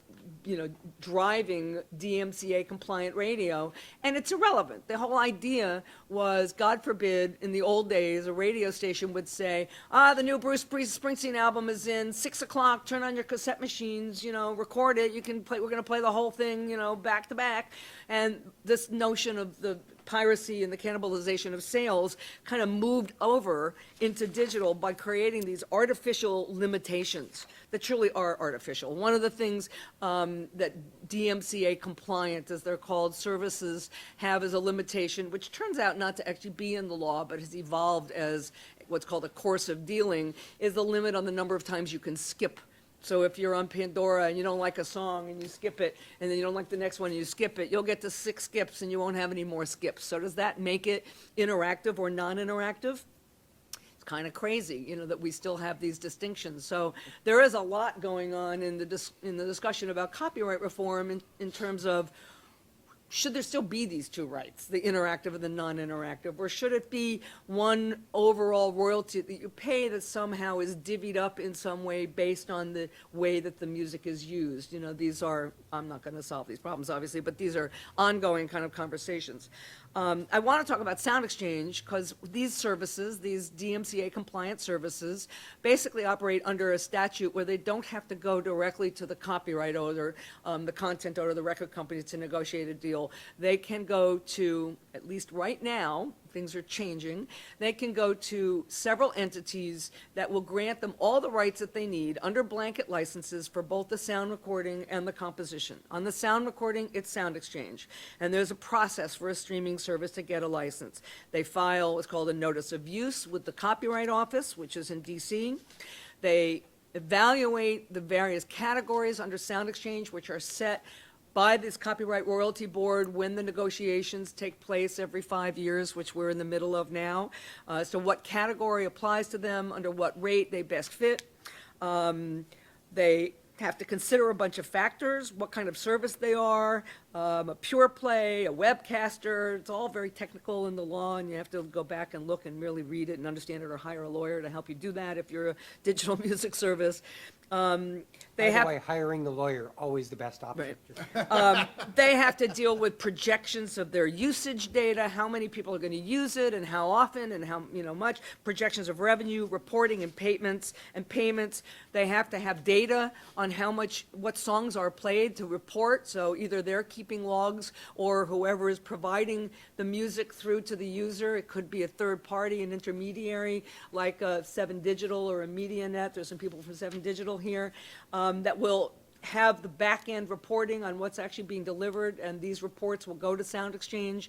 driving DMCA compliant radio, and it's irrelevant. The whole idea was, God forbid, in the old days, a radio station would say, the new Bruce Springsteen album is in, 6 o'clock, turn on your cassette machines, record it, you can play, we're going to play the whole thing, back to back. And this notion of the piracy and the cannibalization of sales kind of moved over into digital by creating these artificial limitations that truly are artificial. One of the things that DMCA compliant, as they're called, services have as a limitation, which turns out not to actually be in the law, but has evolved as what's called a course of dealing, is the limit on the number of times you can skip. So if you're on Pandora and you don't like a song and you skip it, and then you don't like the next one and you skip it, you'll get to 6 skips and you won't have any more skips. So does that make it interactive or non-interactive? It's kind of crazy, that we still have these distinctions. So there is a lot going on in the discussion about copyright reform in terms of, should there still be these 2 rights, the interactive and the non-interactive, or should it be one overall royalty that you pay that somehow is divvied up in some way based on the way that the music is used? These are, I'm not going to solve these problems, obviously, but these are ongoing kind of conversations. I want to talk about SoundExchange because these services, these DMCA compliant services, basically operate under a statute where they don't have to go directly to the copyright owner, the content owner, the record company to negotiate a deal. They can go to, at least right now, things are changing, they can go to several entities that will grant them all the rights that they need under blanket licenses for both the sound recording and the composition. On the sound recording, it's SoundExchange, and there's a process for a streaming service to get a license. They file what's called a notice of use with the Copyright Office, which is in DC. They evaluate the various categories under SoundExchange, which are set by this Copyright Royalty Board when the negotiations take place every 5 years, which we're in the middle of now. So what category applies to them, under what rate they best fit. They have to consider a bunch of factors, what kind of service they are, a pure play, a webcaster. It's all very technical in the law, and you have to go back and look and really read it and understand it, or hire a lawyer to help you do that if you're a digital music service. By They the have, way, hiring the lawyer, always the best option. they have to deal with projections of their usage data, how many people are going to use it and how often and how, much, projections of revenue, reporting and payments. They have to have data on what songs are played to report. So either they're keeping logs or whoever is providing the music through to the user. It could be a third party, an intermediary, like a 7 Digital or a MediaNet. There's some people from 7 Digital here. That will have the back-end reporting on what's actually being delivered, and these reports will go to SoundExchange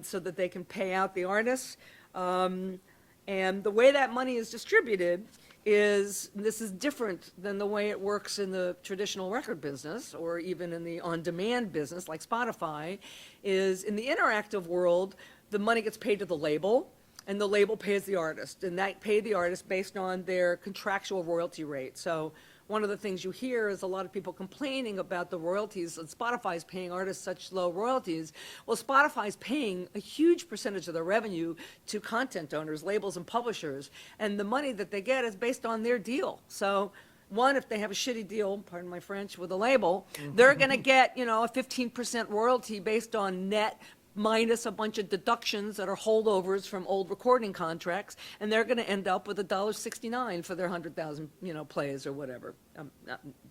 so that they can pay out the artists. And the way that money is distributed this is different than the way it works in the traditional record business or even in the on-demand business like Spotify, is in the interactive world, the money gets paid to the label, and the label pays the artist, and that pay the artist based on their contractual royalty rate. So one of the things you hear is a lot of people complaining about the royalties, and Spotify's paying artists such low royalties. Well, Spotify's paying a huge percentage of their revenue to content owners, labels, and publishers, and the money that they get is based on their deal. So one, if they have a shitty deal, pardon my French, with a label, they're going to get, a 15% royalty based on net minus a bunch of deductions that are holdovers from old recording contracts, and they're going to end up with $1.69 for their 100,000, plays or whatever.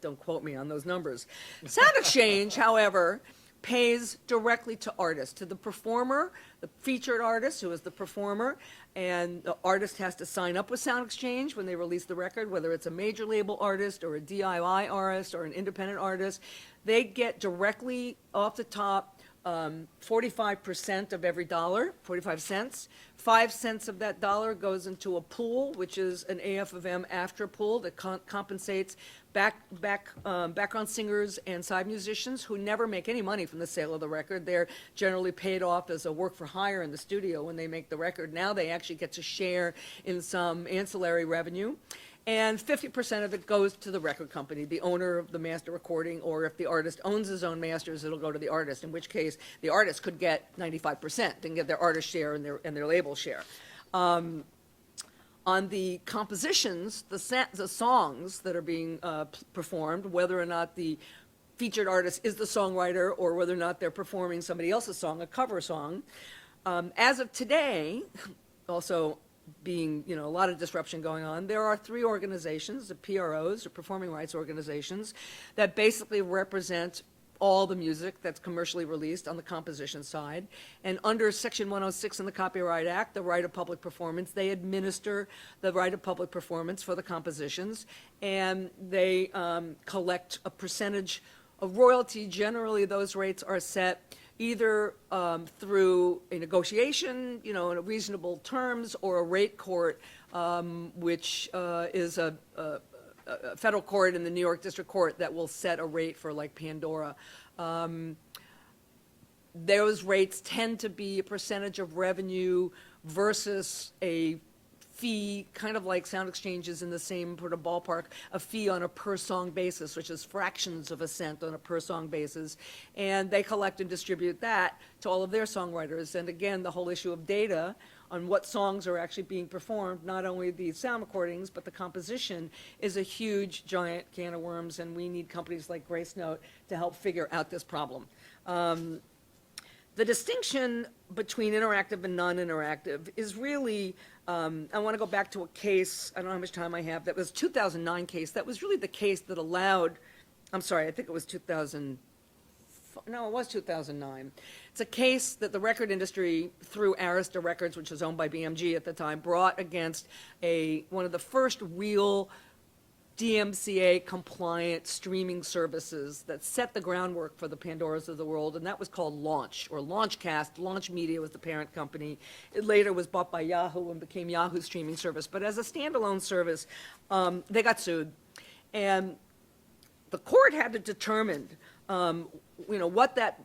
Don't quote me on those numbers. SoundExchange, however, pays directly to artists, to the performer, the featured artist who is the performer, and the artist has to sign up with SoundExchange when they release the record, whether it's a major label artist or a DIY artist or an independent artist. They get directly off the top 45% of every dollar, 45 cents. 5 cents of that dollar goes into a pool, which is an AF of M after pool that compensates background singers and side musicians who never make any money from the sale of the record. They're generally paid off as a work for hire in the studio when they make the record. Now they actually get to share in some ancillary revenue. And 50% of it goes to the record company, the owner of the master recording, or if the artist owns his own masters, it'll go to the artist, in which case the artist could get 95% and get their artist share and their label share. On the compositions, the songs that are being performed, whether or not the featured artist is the songwriter or whether or not they're performing somebody else's song, a cover song, as of today, also being, a lot of disruption going on, there are 3 organizations, the PROs, or performing rights organizations, that basically represent all the music that's commercially released on the composition side. And under Section 106 in the Copyright Act, the right of public performance, they administer the right of public performance for the compositions, and they collect a percentage of royalty. Generally, those rates are set either through a negotiation, in reasonable terms, or a rate court, which is a federal court in the New York District Court that will set a rate for, like, Pandora. Those rates tend to be a percentage of revenue versus a fee, kind of like SoundExchange is in the same sort of ballpark, a fee on a per song basis, which is fractions of a cent on a per song basis. And they collect and distribute that to all of their songwriters. And again, the whole issue of data on what songs are actually being performed, not only the sound recordings, but the composition, is a huge, giant can of worms, and we need companies like Gracenote to help figure out this problem. The distinction between interactive and non-interactive is really, I want to go back to a case, I don't know how much time I have, that was a 2009 case. That was really the case that allowed, I'm sorry, I think it was 2009. It's a case that the record industry, through Arista Records, which was owned by BMG at the time, brought against one of the first real DMCA compliant streaming services that set the groundwork for the Pandoras of the world, and that was called Launch, or Launchcast. Launch Media was the parent company. It later was bought by Yahoo and became Yahoo's streaming service. But as a standalone service, they got sued. And the court had to determine, what that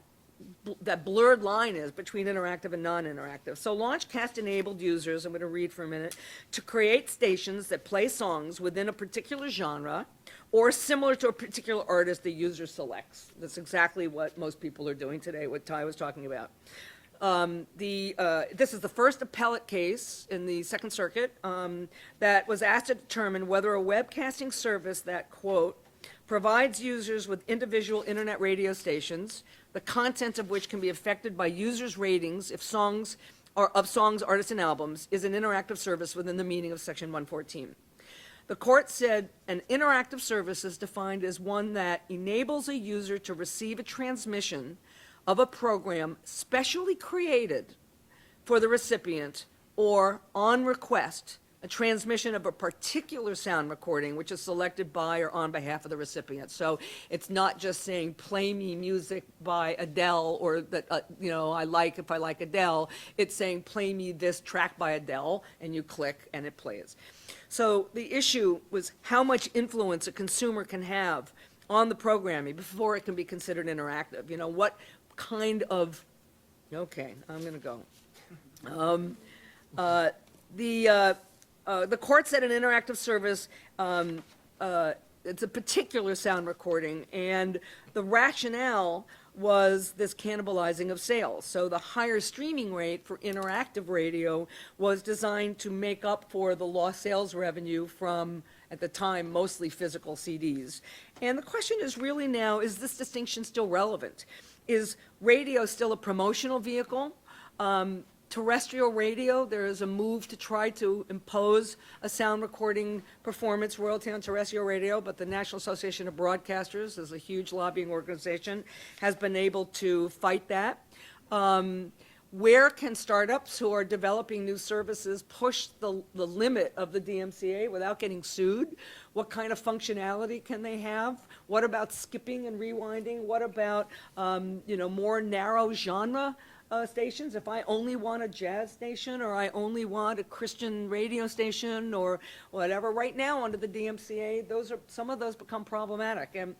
blurred line is between interactive and non-interactive. So Launchcast enabled users, I'm going to read for a minute, to create stations that play songs within a particular genre or similar to a particular artist the user selects. That's exactly what most people are doing today, what Ty was talking about. This is the first appellate case in the Second Circuit that was asked to determine whether a webcasting service that, quote, provides users with individual internet radio stations, the content of which can be affected by users' ratings if songs artists, and albums, is an interactive service within the meaning of Section 114. The court said an interactive service is defined as one that enables a user to receive a transmission of a program specially created for the recipient, or, on request, a transmission of a particular sound recording which is selected by or on behalf of the recipient. So it's not just saying, play me music by Adele, or that, I like, if I like Adele. It's saying, play me this track by Adele, and you click and it plays. So the issue was how much influence a consumer can have on the programming before it can be considered interactive. What kind of, okay, I'm going to go. The court said an interactive service, it's a particular sound recording, and the rationale was this cannibalizing of sales. So the higher streaming rate for interactive radio was designed to make up for the lost sales revenue from, at the time, mostly physical CDs. And the question is really now, is this distinction still relevant? Is radio still a promotional vehicle? Terrestrial radio, there is a move to try to impose a sound recording performance royalty on terrestrial radio, but the National Association of Broadcasters, as a huge lobbying organization, has been able to fight that. Where can startups who are developing new services push the limit of the DMCA without getting sued? What kind of functionality can they have? What about skipping and rewinding? What about more narrow genre stations? If I only want a jazz station, or I only want a Christian radio station, or whatever, right now under the DMCA, some of those become problematic. And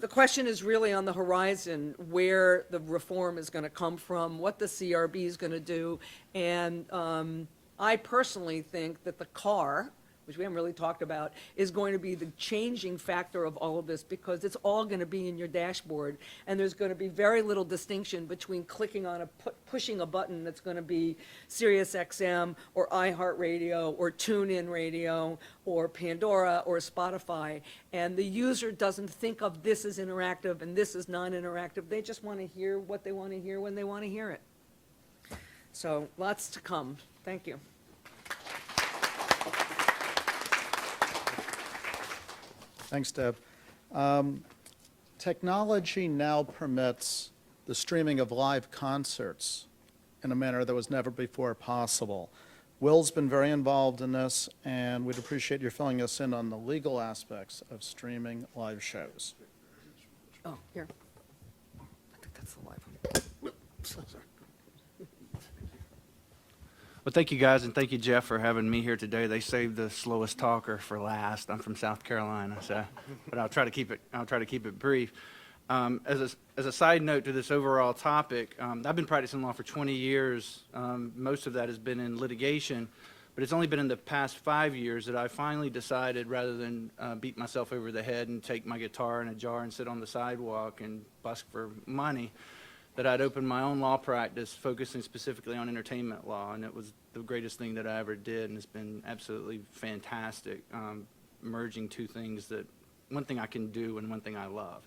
the question is really on the horizon where the reform is going to come from, what the CRB is going to do, and I personally think that the car, which we haven't really talked about, is going to be the changing factor of all of this, because it's all going to be in your dashboard, and there's going to be very little distinction between clicking on pushing a button that's going to be Sirius XM or iHeartRadio or TuneIn Radio or Pandora or Spotify, and the user doesn't think of this as interactive and this is non-interactive. They just want to hear what they want to hear when they want to hear it. So lots to come. Thank you. Thanks, Deb. Technology now permits the streaming of live concerts in a manner that was never before possible. Will's been very involved in this, and we'd appreciate your filling us in on the legal aspects of streaming live shows. Oh, here. I think that's the live one. Sorry. Well, thank you guys, and thank you, Jeff, for having me here today. They saved the slowest talker for last. I'm from South Carolina, but I'll try to keep it brief. As a side note to this overall topic, I've been practicing law for 20 years. Most of that has been in litigation, but it's only been in the past 5 years that I finally decided, rather than beat myself over the head and take my guitar and a jar and sit on the sidewalk and busk for money, that I'd opened my own law practice focusing specifically on entertainment law, and it was the greatest thing that I ever did, and it's been absolutely fantastic, merging two things, that one thing I can do and one thing I love.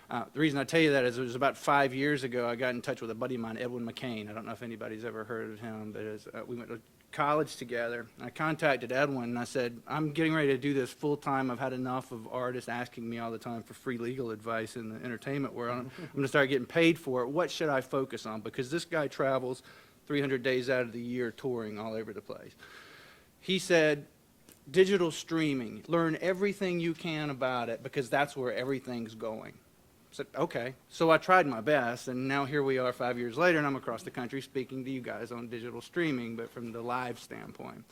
The reason I tell you that is it was about 5 years ago I got in touch with a buddy of mine, Edwin McCain. I don't know if anybody's ever heard of him, but we went to college together. I contacted Edwin and I said, I'm getting ready to do this full time. I've had enough of artists asking me all the time for free legal advice in the entertainment world. I'm going to start getting paid for it. What should I focus on? Because this guy travels 300 days out of the year touring all over the place. He said, digital streaming, learn everything you can about it, because that's where everything's going. I said, okay. So I tried my best, and now here we are 5 years later, and I'm across the country speaking to you guys on digital streaming, but from the live standpoint.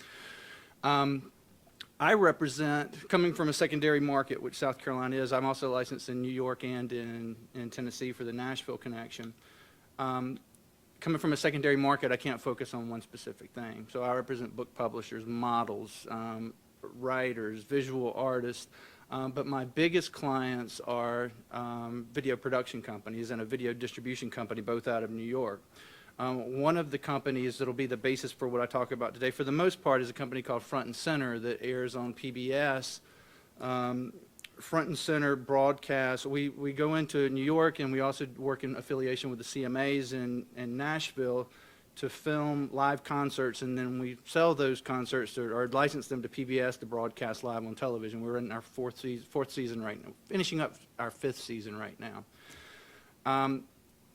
I represent, coming from a secondary market, which South Carolina is, I'm also licensed in New York and in Tennessee for the Nashville connection. Coming from a secondary market, I can't focus on one specific thing. So I represent book publishers, models, writers, visual artists, but my biggest clients are video production companies and a video distribution company, both out of New York. One of the companies that'll be the basis for what I talk about today, for the most part, is a company called Front and Center that airs on PBS. Front and Center broadcast. We go into New York, and we also work in affiliation with the CMAs in Nashville to film live concerts, and then we sell those concerts or license them to PBS to broadcast live on television. We're in our fourth season right now, finishing up our 5th season right now.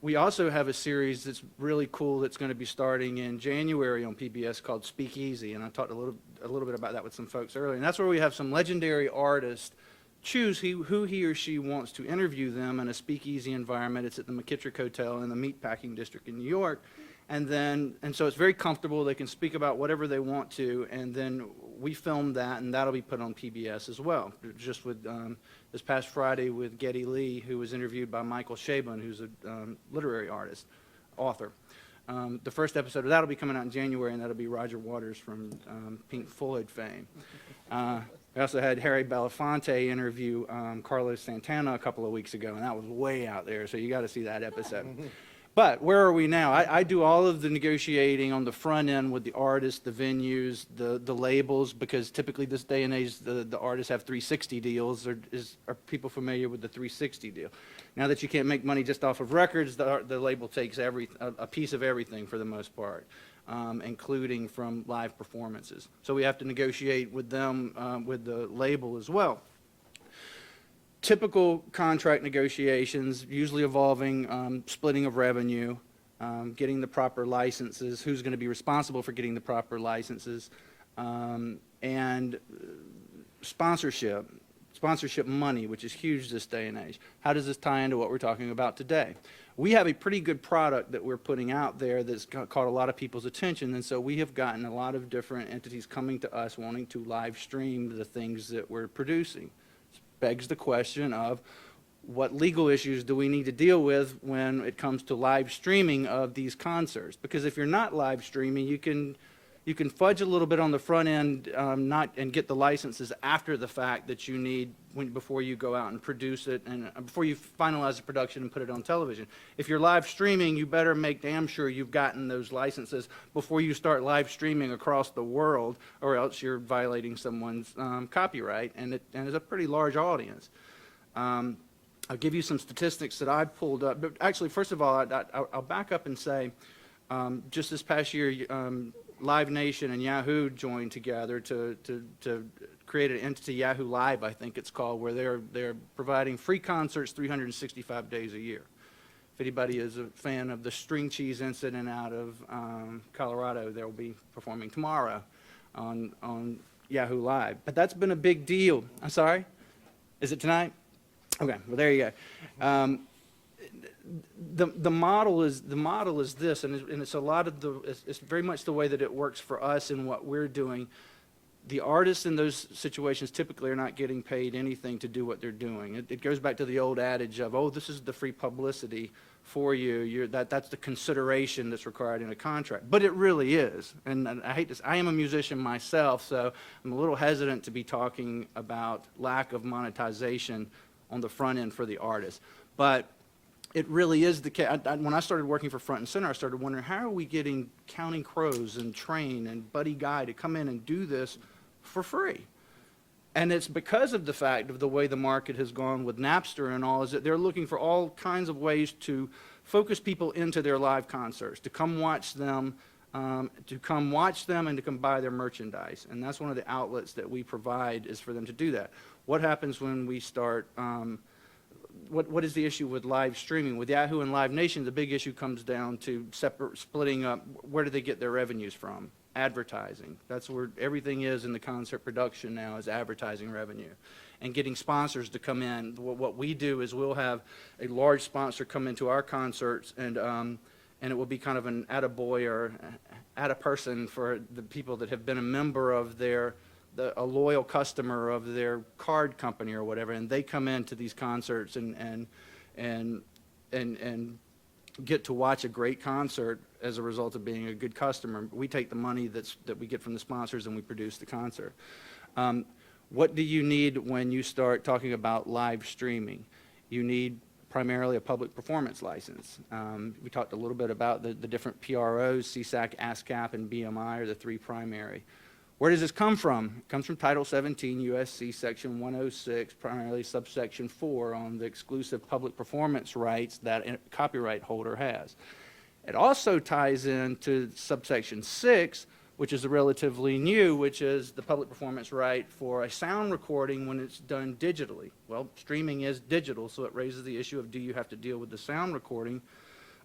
We also have a series that's really cool that's going to be starting in January on PBS called Speakeasy, and I talked a little bit about that with some folks earlier. And that's where we have some legendary artists choose who he or she wants to interview them in a speakeasy environment. It's at the McKittrick Hotel in the Meatpacking District in New York. And so it's very comfortable. They can speak about whatever they want to, and then we film that, and that'll be put on PBS as well. Just with this past Friday with Geddy Lee, who was interviewed by Michael Chabon, who's a literary artist, author. The first episode of that will be coming out in January, and that'll be Roger Waters from Pink Floyd fame. We also had Harry Belafonte interview Carlos Santana a couple of weeks ago, and that was way out there, so you got to see that episode. But where are we now? I do all of the negotiating on the front end with the artists, the venues, the labels, because typically this day and age the artists have 360 deals. Are people familiar with the 360 deal? Now that you can't make money just off of records, the label takes a piece of everything for the most part, including from live performances. So we have to negotiate with them, with the label as well. Typical contract negotiations, usually involving splitting of revenue, getting the proper licenses, who's going to be responsible for getting the proper licenses, and sponsorship money, which is huge this day and age. How does this tie into what we're talking about today? We have a pretty good product that we're putting out there that's caught a lot of people's attention, and so we have gotten a lot of different entities coming to us wanting to live stream the things that we're producing. Begs the question of what legal issues do we need to deal with when it comes to live streaming of these concerts? Because if you're not live streaming, you can fudge a little bit on the front end, and get the licenses after the fact that you need before you go out and produce it and before you finalize the production and put it on television. If you're live streaming, you better make damn sure you've gotten those licenses before you start live streaming across the world, or else you're violating someone's copyright, and it's a pretty large audience. I'll give you some statistics that I pulled up. But actually, first of all, I'll back up and say, just this past year, Live Nation and Yahoo joined together to create an entity, Yahoo Live, I think it's called, where they're providing free concerts 365 days a year. If anybody is a fan of the string cheese incident out of Colorado, they'll be performing tomorrow on Yahoo Live. But that's been a big deal. I'm sorry? Is it tonight? Okay, well, there you go. The model is this, and it's a lot of it's very much the way that it works for us and what we're doing. The artists in those situations typically are not getting paid anything to do what they're doing. It goes back to the old adage of, oh, this is the free publicity for you. That's the consideration that's required in a contract. But it really is. And I hate this. I am a musician myself, so I'm a little hesitant to be talking about lack of monetization on the front end for the artist. But it really is the case. When I started working for Front and Center, I started wondering, how are we getting Counting Crows and Train and Buddy Guy to come in and do this for free? And it's because of the fact of the way the market has gone with Napster and all, is that they're looking for all kinds of ways to focus people into their live concerts, to come watch them, and to come buy their merchandise. And that's one of the outlets that we provide, is for them to do that. What happens when we start, what is the issue with live streaming? With Yahoo and Live Nation, the big issue comes down to splitting up. Where do they get their revenues from? Advertising. That's where everything is in the concert production now, is advertising revenue. And getting sponsors to come in. What we do is we'll have a large sponsor come into our concerts, and it will be kind of an attaboy or attaperson for the people that have been a member of a loyal customer of their card company or whatever, and they come into these concerts and get to watch a great concert as a result of being a good customer. We take the money that we get from the sponsors and we produce the concert. What do you need when you start talking about live streaming? You need primarily a public performance license. We talked a little bit about the different PROs, CSAC, ASCAP, and BMI are the three primary. Where does this come from? It comes from Title 17 USC Section 106, primarily subsection 4 on the exclusive public performance rights that a copyright holder has. It also ties into subsection 6, which is relatively new, which is the public performance right for a sound recording when it's done digitally. Well, streaming is digital, so it raises the issue of do you have to deal with the sound recording?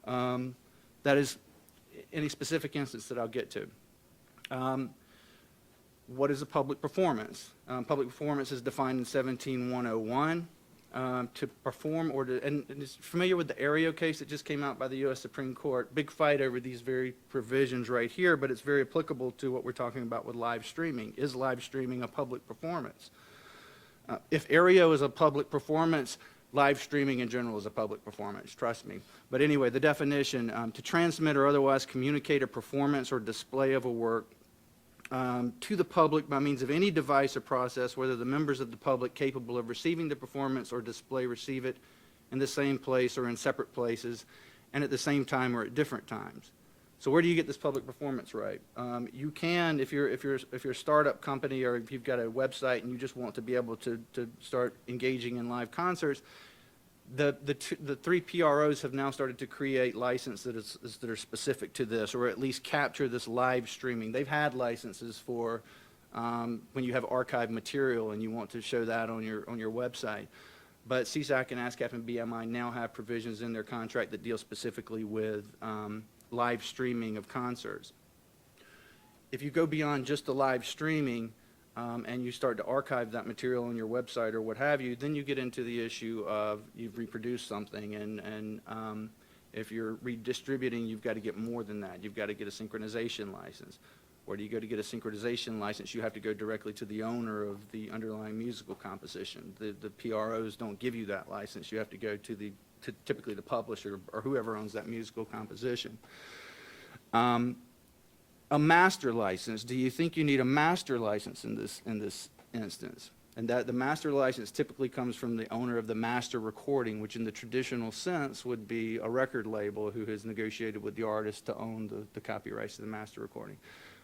That is any specific instance that I'll get to. What is a public performance? Public performance is defined in 17101. To perform or to, and is familiar with the Aereo case that just came out by the U.S. Supreme Court. Big fight over these very provisions right here, but it's very applicable to what we're talking about with live streaming. Is live streaming a public performance? If Aereo is a public performance, live streaming in general is a public performance, trust me. But anyway, the definition, to transmit or otherwise communicate a performance or display of a work to the public by means of any device or process, whether the members of the public capable of receiving the performance or display receive it in the same place or in separate places, and at the same time or at different times. So where do you get this public performance right? You can, if you're a startup company or if you've got a website and you just want to be able to start engaging in live concerts, the three PROs have now started to create licenses that are specific to this, or at least capture this live streaming. They've had licenses for when you have archived material and you want to show that on your website. But CSAC and ASCAP and BMI now have provisions in their contract that deal specifically with live streaming of concerts. If you go beyond just the live streaming, and you start to archive that material on your website or what have you, then you get into the issue of you've reproduced something, and if you're redistributing, you've got to get more than that. You've got to get a synchronization license. Where do you go to get a synchronization license? You have to go directly to the owner of the underlying musical composition. The PROs don't give you that license. You have to go to typically the publisher or whoever owns that musical composition. A master license. Do you think you need a master license in this instance? And that the master license typically comes from the owner of the master recording, which in the traditional sense would be a record label who has negotiated with the artist to own the copyrights to the master recording.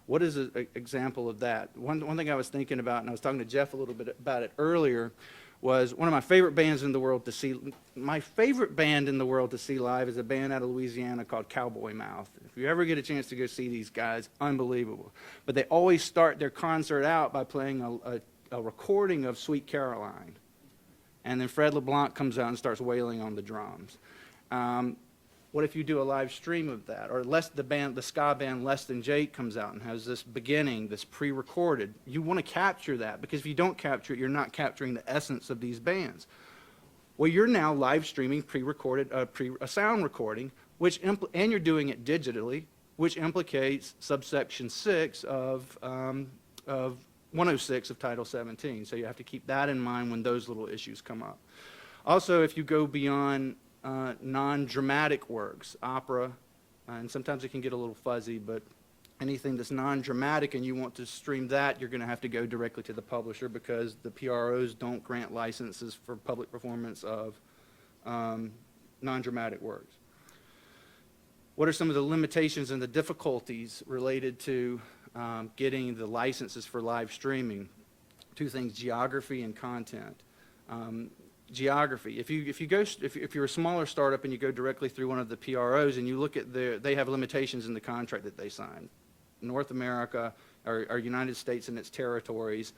What is an example of that? One thing I was thinking about, and I was talking to Jeff a little bit about it earlier, was one of my favorite bands in the world to see. My favorite band in the world to see live is a band out of Louisiana called Cowboy Mouth. If you ever get a chance to go see these guys, unbelievable. But they always start their concert out by playing a recording of Sweet Caroline. And then Fred LeBlanc comes out and starts wailing on the drums. What if you do a live stream of that? Or the ska band Less Than Jake comes out and has this beginning, this pre-recorded. You want to capture that, because if you don't capture it, you're not capturing the essence of these bands. Well, you're now live streaming pre-recorded, a sound recording, and you're doing it digitally, which implicates subsection 6 of 106 of Title 17. So you have to keep that in mind when those little issues come up. Also, if you go beyond non-dramatic works, opera, and sometimes it can get a little fuzzy, but anything that's non-dramatic and you want to stream that, you're going to have to go directly to the publisher, because the PROs don't grant licenses for public performance of non-dramatic works. What are some of the limitations and the difficulties related to getting the licenses for live streaming? Two things: geography and content. Geography. If you're a smaller startup and you go directly through one of the PROs and you look at they have limitations in the contract that they signed. North America or United States and its territories.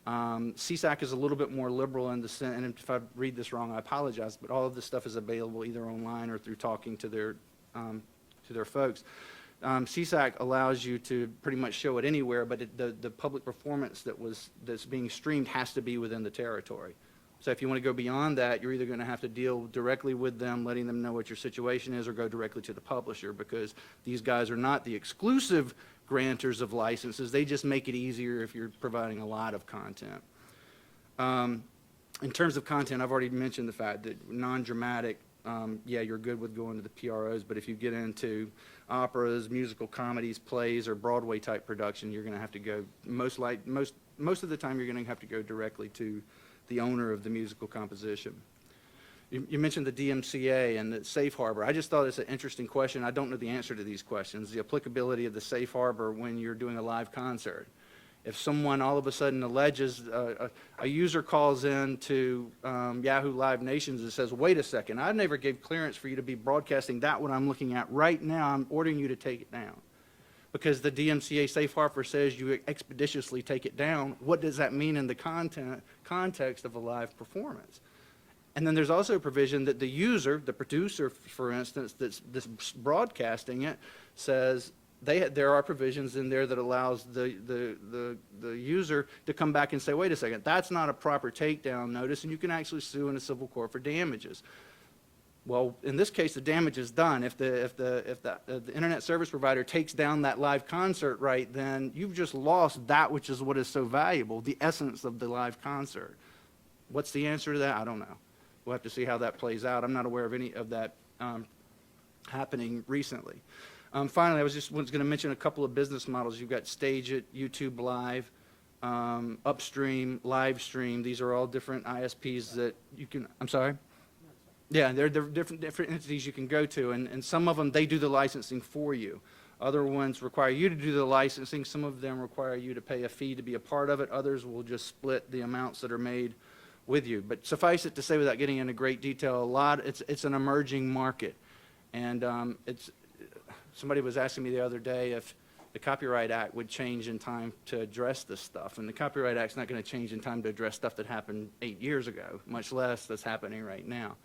CSAC is a little bit more liberal in the sense, and if I read this wrong, I apologize, but all of this stuff is available either online or through talking to their folks. CSAC allows you to pretty much show it anywhere, but the public performance that's being streamed has to be within the territory. So if you want to go beyond that, you're either going to have to deal directly with them, letting them know what your situation is, or go directly to the publisher, because these guys are not the exclusive grantors of licenses. They just make it easier if you're providing a lot of content. In terms of content, I've already mentioned the fact that non-dramatic, yeah, you're good with going to the PROs, but if you get into operas, musical comedies, plays, or Broadway type production, you're going to have to go, most of the time you're going to have to go directly to the owner of the musical composition. You mentioned the DMCA and the safe harbor. I just thought it's an interesting question. I don't know the answer to these questions. The applicability of the safe harbor when you're doing a live concert. If someone all of a sudden alleges, a user calls in to Yahoo Live Nations and says, wait a second, I never gave clearance for you to be broadcasting that what I'm looking at right now. I'm ordering you to take it down. Because the DMCA safe harbor says you expeditiously take it down. What does that mean in the context of a live performance? And then there's also a provision that the user, the producer, for instance, that's broadcasting it, says there are provisions in there that allows the user to come back and say, wait a second, that's not a proper takedown notice, and you can actually sue in a civil court for damages. Well, in this case, the damage is done. If the internet service provider takes down that live concert right, then you've just lost that which is what is so valuable, the essence of the live concert. What's the answer to that? I don't know. We'll have to see how that plays out. I'm not aware of any of that happening recently. Finally, I was going to mention a couple of business models. You've got Stage It, YouTube Live, Upstream, Live Stream. These are all different ISPs that you can, I'm sorry? Yeah, they're different entities you can go to, and some of them, they do the licensing for you. Other ones require you to do the licensing. Some of them require you to pay a fee to be a part of it. Others will just split the amounts that are made with you. But suffice it to say, without getting into great detail, it's an emerging market. And somebody was asking me the other day if the Copyright Act would change in time to address this stuff. And the Copyright Act's not going to change in time to address stuff that happened 8 years ago, much less that's happening right now.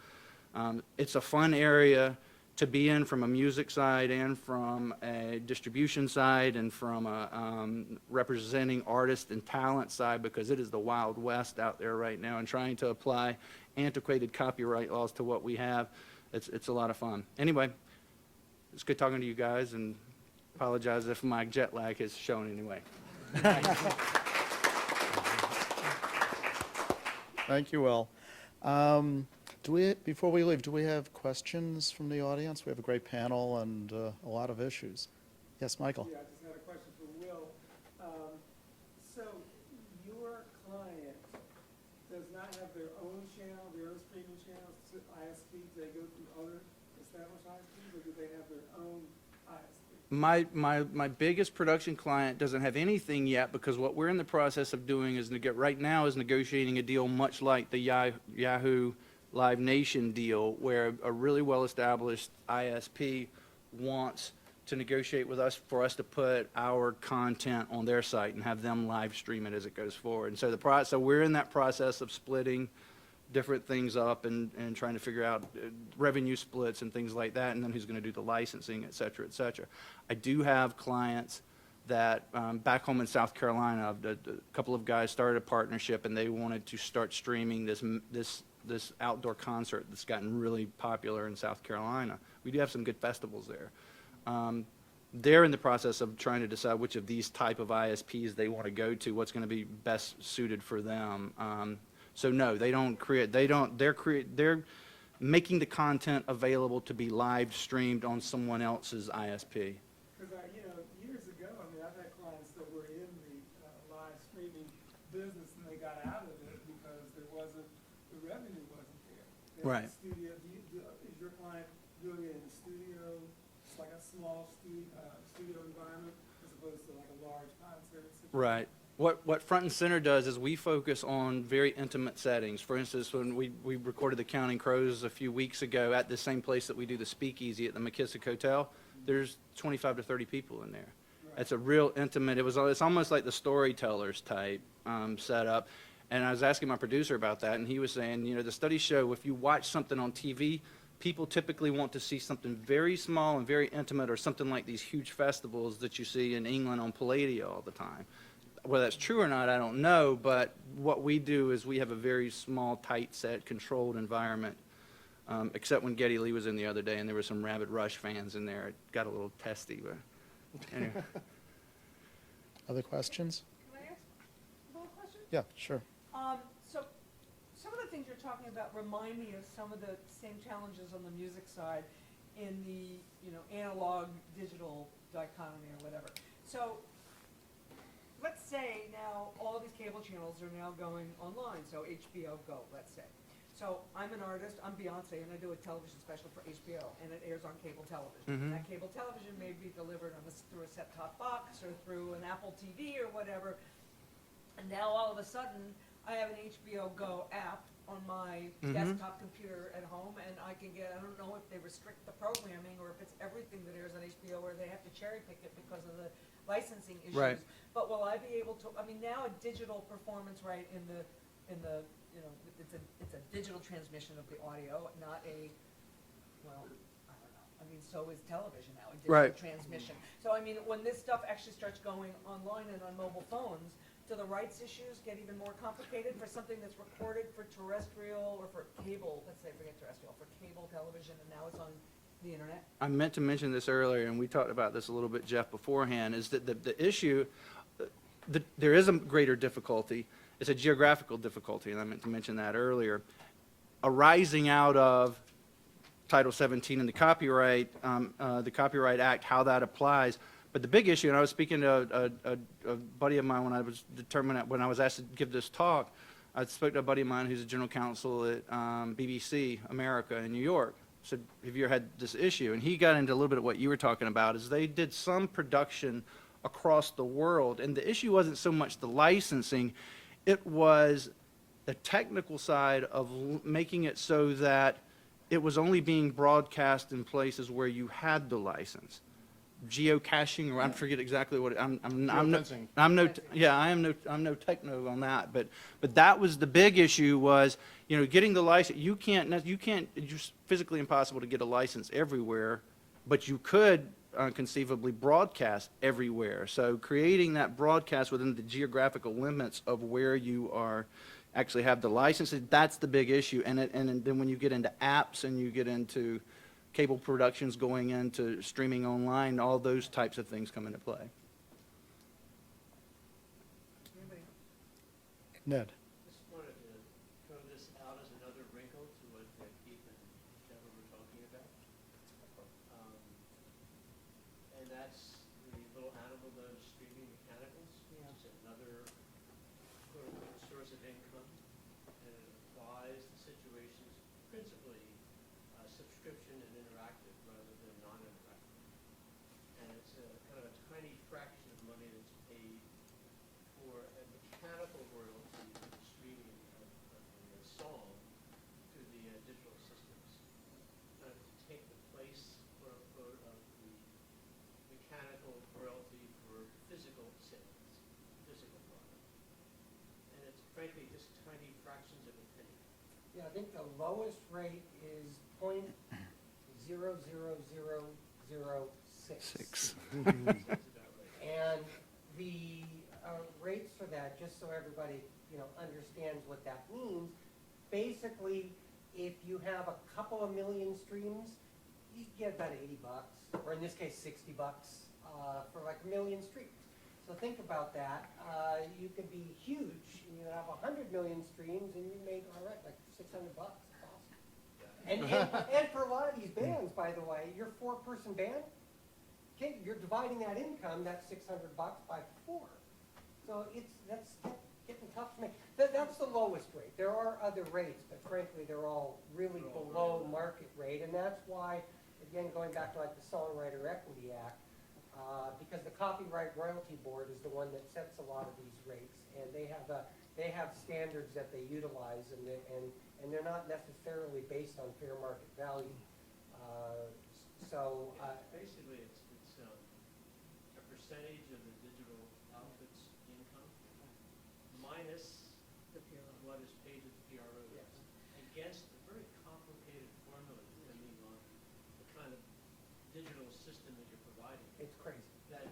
It's a fun area to be in from a music side and from a distribution side and from a representing artist and talent side, because it is the Wild West out there right now, and trying to apply antiquated copyright laws to what we have, it's a lot of fun. Anyway, it's good talking to you guys, and apologize if my jet lag has shown anyway. Thank you, Will. Before we leave, do we have questions from the audience? We have a great panel and a lot of issues. Yes, Michael? Yeah, I just had a question for Will. So your client does not have their own channel, their own streaming channels to ISPs? They go through other established ISPs, or do they have their own ISP? My biggest production client doesn't have anything yet, because what we're in the process of doing is right now is negotiating a deal much like the Yahoo Live Nation deal, where a really well-established ISP wants to negotiate with us for us to put our content on their site and have them live stream it as it goes forward. And so we're in that process of splitting different things up and trying to figure out revenue splits and things like that, and then who's going to do the licensing, et cetera, et cetera. I do have clients that back home in South Carolina, a couple of guys started a partnership, and they wanted to start streaming this outdoor concert that's gotten really popular in South Carolina. We do have some good festivals there. They're in the process of trying to decide which of these type of ISPs they want to go to, what's going to be best suited for them. So no, they're making the content available to be live streamed on someone else's ISP. Because years ago, I've had clients that were in the live streaming business, and they got out of it because the revenue wasn't there. They had Right. a studio. Is your client doing it in a studio? It's like a small studio environment, as opposed to like a large concert situation? Right. What Front and Center does is we focus on very intimate settings. For instance, when we recorded the Counting Crows a few weeks ago at the same place that we do the Speakeasy at the McKissick Hotel, there's 25 to 30 people in there. Right. It's a real intimate, it's almost like the Storytellers type setup. And I was asking my producer about that, and he was saying, the studies show if you watch something on TV, people typically want to see something very small and very intimate, or something like these huge festivals that you see in England on Palladio all the time. Whether that's true or not, I don't know, but what we do is we have a very small, tight set, controlled environment, except when Geddy Lee was in the other day and there were some Rabid Rush fans in there. It got a little testy, but anyway. Other questions? Can I ask a little question? Yeah, sure. So some of the things you're talking about remind me of some of the same challenges on the music side in the, analog digital dichotomy or whatever. So let's say now all of these cable channels are now going online, so HBO Go, let's say. So I'm an artist, I'm Beyonce, and I do a television special for HBO, and it airs on cable television. And that cable television may be delivered through a set-top box or through an Apple TV or whatever. And now all of a sudden, I have an HBO Go app on my desktop computer at home, and I can get, I don't know if they restrict the programming or if it's everything that airs on HBO, or they have to cherry pick it because of the licensing issues. Right. But will I be able to, I mean, now a digital performance, right, in the, you know, it's a digital transmission of the audio, not a, well, I don't know. I mean, so is television now, a digital Right. transmission. So I mean, when this stuff actually starts going online and on mobile phones, do the rights issues get even more complicated for something that's recorded for terrestrial or for cable, let's say, forget terrestrial, for cable television, and now it's on the internet? I meant to mention this earlier, and we talked about this a little bit, Jeff, beforehand, is that the issue, there is a greater difficulty. It's a geographical difficulty, and I meant to mention that earlier, arising out of Title 17 and the Copyright Act, how that applies. But the big issue, and I was speaking to a buddy of mine when I was asked to give this talk, I spoke to a buddy of mine who's a general counsel at BBC America in New York. Said, have you ever had this issue? And he got into a little bit of what you were talking about, is they did some production across the world, and the issue wasn't so much the licensing, it was the technical side of making it so that it was only being broadcast in places where you had the license. Geocaching, or I forget exactly what I'm Geofencing. no techno on that, but that was the big issue, was, you know, getting the license. You can't, it's just physically impossible to get a license everywhere, but you could conceivably broadcast everywhere. So creating that broadcast within the geographical limits of where you are actually have the licenses, that's the big issue. And then when you get into apps and you get into cable productions going into streaming online, all those types of things come into play. Anybody? Ned? Just wanted to throw this out as another wrinkle to what Keith and Deborah were talking about. And that's the little animal known as streaming mechanicals, which is another quote-unquote source of income. And it applies to situations principally subscription and interactive rather than non-interactive. And it's kind of a tiny fraction of money that's paid for a mechanical royalty for the streaming of the song to the digital systems, to take the place, quote unquote, of the mechanical royalty for physical sales, physical product. And it's frankly just tiny fractions of a penny. Yeah, I think the lowest rate is .00006. Six. Sounds about right. And the rates for that, just so everybody, you know, understands what that means, basically, if you have a couple of million streams, you get about $80, or in this case, $60 for like a million streams. So think about that. You could be huge. You have 100 million streams, and you make, all right, like $600. Awesome. And for a lot of these bands, by the way, your 4-person band, okay, you're dividing that income, that $600 by 4. So that's getting tough to make. That's the lowest rate. There are other rates, but frankly, they're all really below market rate, and that's why, again, going back to like the Songwriter Equity Act, because the Copyright Royalty Board is the one that sets a lot of these rates, and they have standards that they utilize, and they're not necessarily based on fair market value. Basically, it's a percentage of the digital output's income minus what is paid to the PRO against a very complicated formula depending on the kind of digital system that you're providing. It's crazy. That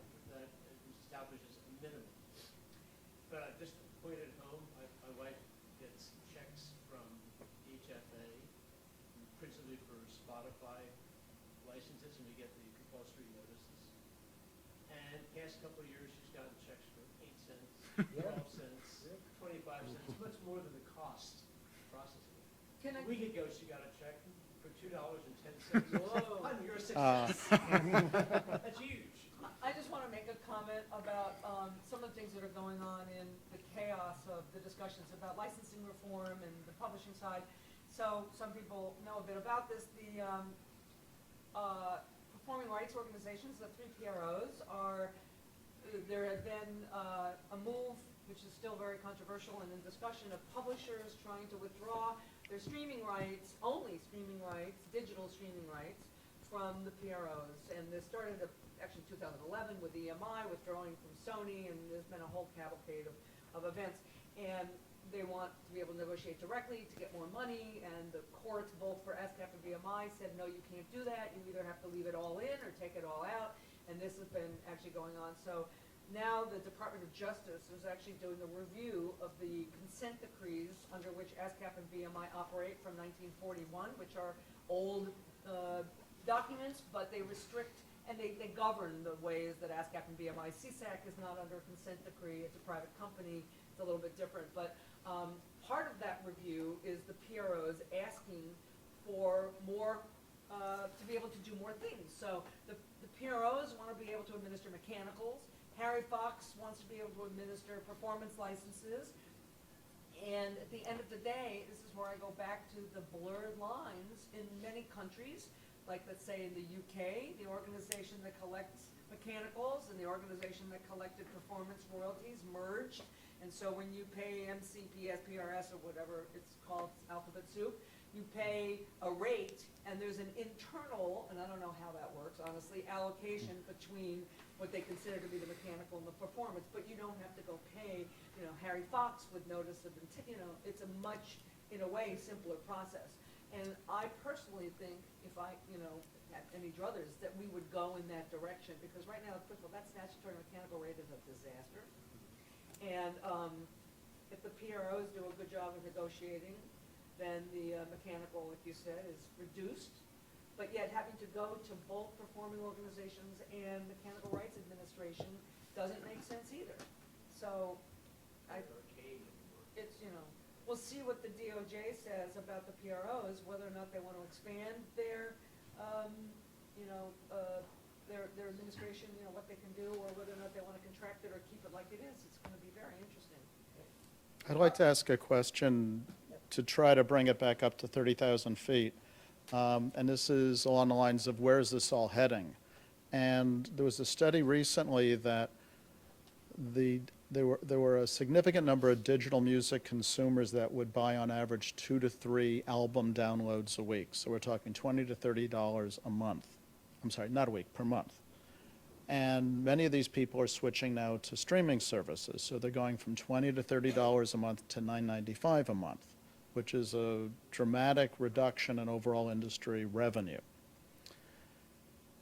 establishes a minimum. But just to point it home, my wife gets checks from HFA, principally for Spotify licenses, and we get the compulsory notices. And past couple of years, she's gotten checks for 8 cents, 12 cents, 25 cents, much more than the cost of processing it. Can I? A week ago, she got a check for $2.10. Whoa, you're a success. That's huge. I just want to make a comment about some of the things that are going on in the chaos of the discussions about licensing reform and the publishing side. So some people know a bit about this. The performing rights organizations, the 3 PROs, there had been a move, which is still very controversial and in discussion, of publishers trying to withdraw their streaming rights, only streaming rights, digital streaming rights, from the PROs. And this started actually 2011 with EMI withdrawing from Sony, and there's been a whole cavalcade of events. And they want to be able to negotiate directly to get more money, and the courts, both for ASCAP and BMI, said, no, you can't do that. You either have to leave it all in or take it all out. And this has been actually going on. So now the Department of Justice is actually doing a review of the consent decrees under which ASCAP and BMI operate from 1941, which are old documents, but they restrict and they govern the ways that ASCAP and BMI. CSAC is not under a consent decree. It's a private company. It's a little bit different. But part of that review is the PROs asking for more, to be able to do more things. So the PROs want to be able to administer mechanicals. Harry Fox wants to be able to administer performance licenses. And at the end of the day, this is where I go back to the blurred lines in many countries, like let's say in the UK, the organization that collects mechanicals and the organization that collected performance royalties merged. And so when you pay MCPS, PRS, or whatever it's called, alphabet soup, you pay a rate, and there's an internal, and I don't know how that works, honestly, allocation between what they consider to be the mechanical and the performance, but you don't have to go pay, Harry Fox with notice of, it's a much, in a way, simpler process. And I personally think if I, had any druthers, that we would go in that direction, because right now, first of all, that statutory mechanical rate is a disaster. And if the PROs do a good job of negotiating, then the mechanical, like you said, is reduced. But yet having to go to both performing organizations and Mechanical Rights Administration doesn't make sense either. So it's, we'll see what the DOJ says about the PROs, whether or not they want to expand their, their administration, what they can do, or whether or not they want to contract it or keep it like it is. It's going to be very interesting. I'd like to ask a question to try to bring it back up to 30,000 feet. And this is along the lines of where is this all heading? And there was a study recently that there were a significant number of digital music consumers that would buy on average 2 to 3 album downloads a week. So we're talking $20 to $30 a month. I'm sorry, not a week, per month. And many of these people are switching now to streaming services. So they're going from $20 to $30 a month to $9.95 a month, which is a dramatic reduction in overall industry revenue.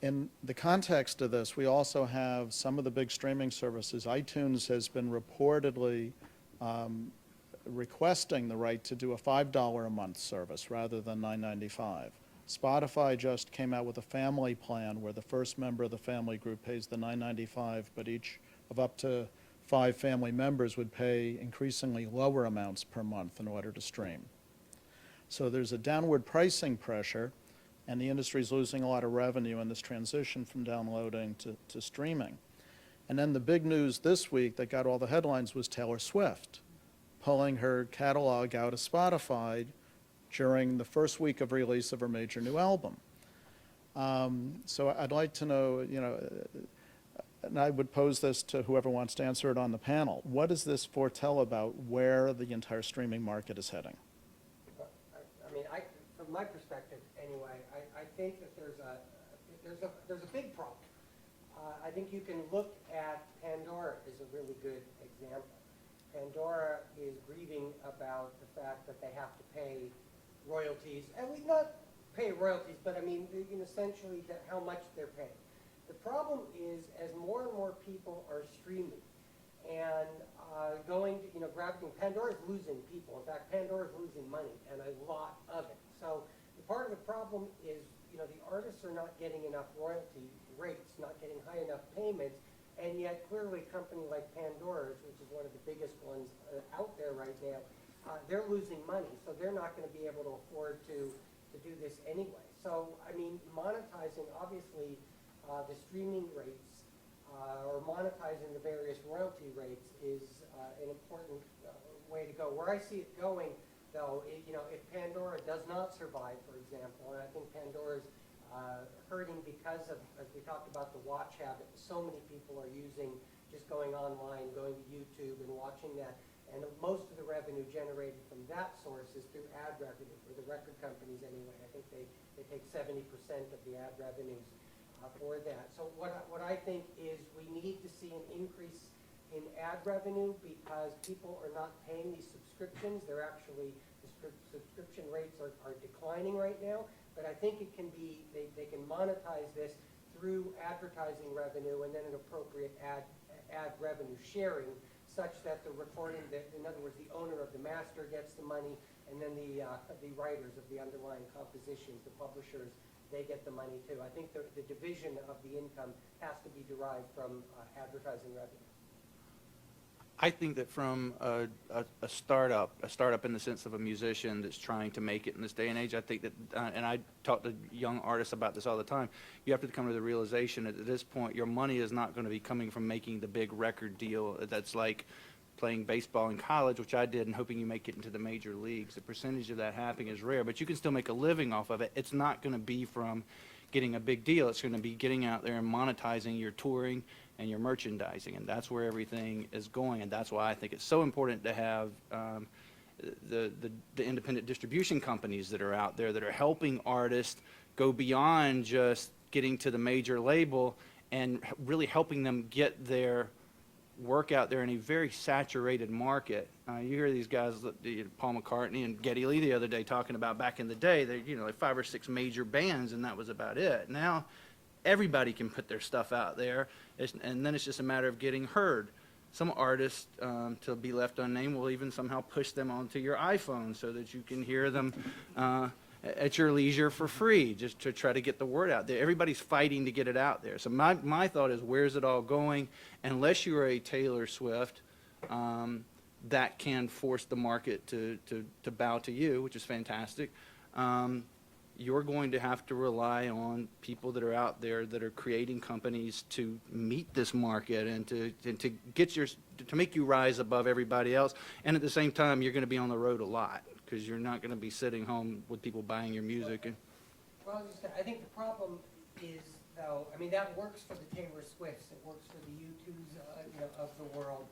In the context of this, we also have some of the big streaming services. iTunes has been reportedly requesting the right to do a $5 a month service rather than $9.95. Spotify just came out with a family plan where the first member of the family group pays the $9.95, but each of up to 5 family members would pay increasingly lower amounts per month in order to stream. So there's a downward pricing pressure, and the industry is losing a lot of revenue in this transition from downloading to streaming. And then the big news this week that got all the headlines was Taylor Swift pulling her catalog out of Spotify during the first week of release of her major new album. So I'd like to know, and I would pose this to whoever wants to answer it on the panel. What does this foretell about where the entire streaming market is heading? I mean, from my perspective, anyway, I think that there's a big problem. I think you can look at Pandora as a really good example. Pandora is grieving about the fact that they have to pay royalties, and we not pay royalties, but I mean, essentially how much they're paying. The problem is, as more and more people are streaming and going to, grabbing, Pandora's losing people. In fact, Pandora's losing money, and a lot of it. So part of the problem is, the artists are not getting enough royalty rates, not getting high enough payments, and yet clearly a company like Pandora's, which is one of the biggest ones out there right now, they're losing money, so they're not going to be able to afford to do this anyway. So, I mean, monetizing, obviously, the streaming rates or monetizing the various royalty rates is an important way to go. Where I see it going, though, if Pandora does not survive, for example, and I think Pandora's hurting because of, as we talked about, the watch habit. So many people are just going online, going to YouTube and watching that. And most of the revenue generated from that source is through ad revenue, for the record companies anyway. I think they take 70% of the ad revenues for that. So what I think is we need to see an increase in ad revenue because people are not paying these subscriptions. They're actually, the subscription rates are declining right now. But I think it can be, they can monetize this through advertising revenue and then an appropriate ad revenue sharing, such that the recording, in other words, the owner of the master gets the money, and then the writers of the underlying compositions, the publishers, they get the money too. I think the division of the income has to be derived from advertising revenue. I think that from a startup in the sense of a musician that's trying to make it in this day and age, I think that, and I talk to young artists about this all the time, you have to come to the realization that at this point, your money is not going to be coming from making the big record deal that's like playing baseball in college, which I did, and hoping you make it into the major leagues. The percentage of that happening is rare, but you can still make a living off of it. It's not going to be from getting a big deal. It's going to be getting out there and monetizing your touring and your merchandising, and that's where everything is going, and that's why I think it's so important to have the independent distribution companies that are out there that are helping artists go beyond just getting to the major label and really helping them get their work out there in a very saturated market. You hear these guys, Paul McCartney and Geddy Lee the other day talking about back in the day, they like 5 or 6 major bands, and that was about it. Now, everybody can put their stuff out there, and then it's just a matter of getting heard. Some artists, to be left unnamed, will even somehow push them onto your iPhone so that you can hear them at your leisure for free, just to try to get the word out there. Everybody's fighting to get it out there. So my thought is, where's it all going? Unless you're a Taylor Swift, that can force the market to bow to you, which is fantastic. You're going to have to rely on people that are out there that are creating companies to meet this market and to get to make you rise above everybody else. And at the same time, you're going to be on the road a lot because you're not going to be sitting home with people buying your music. Well, I think the problem is, though, I mean, that works for the Taylor Swifts, it works for the U2s of the world.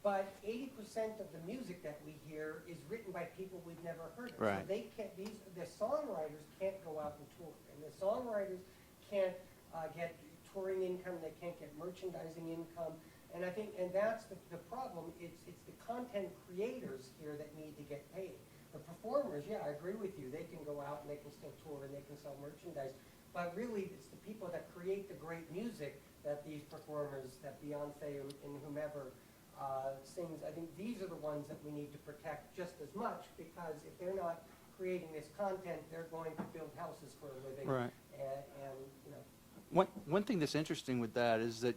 But 80% of the music that we hear is written by people we've never heard of. Right. So they can't, the songwriters can't go out and tour. And the songwriters can't get touring income, they can't get merchandising income. And I think, and that's the problem, it's the content creators here that need to get paid. The performers, yeah, I agree with you, they can go out and they can still tour and they can sell merchandise. But really, it's the people that create the great music that these performers, that Beyonce and whomever, sings. I think these are the ones that we need to protect just as much, because if they're not creating this content, they're going to build houses for a living. Right. And One thing that's interesting with that is that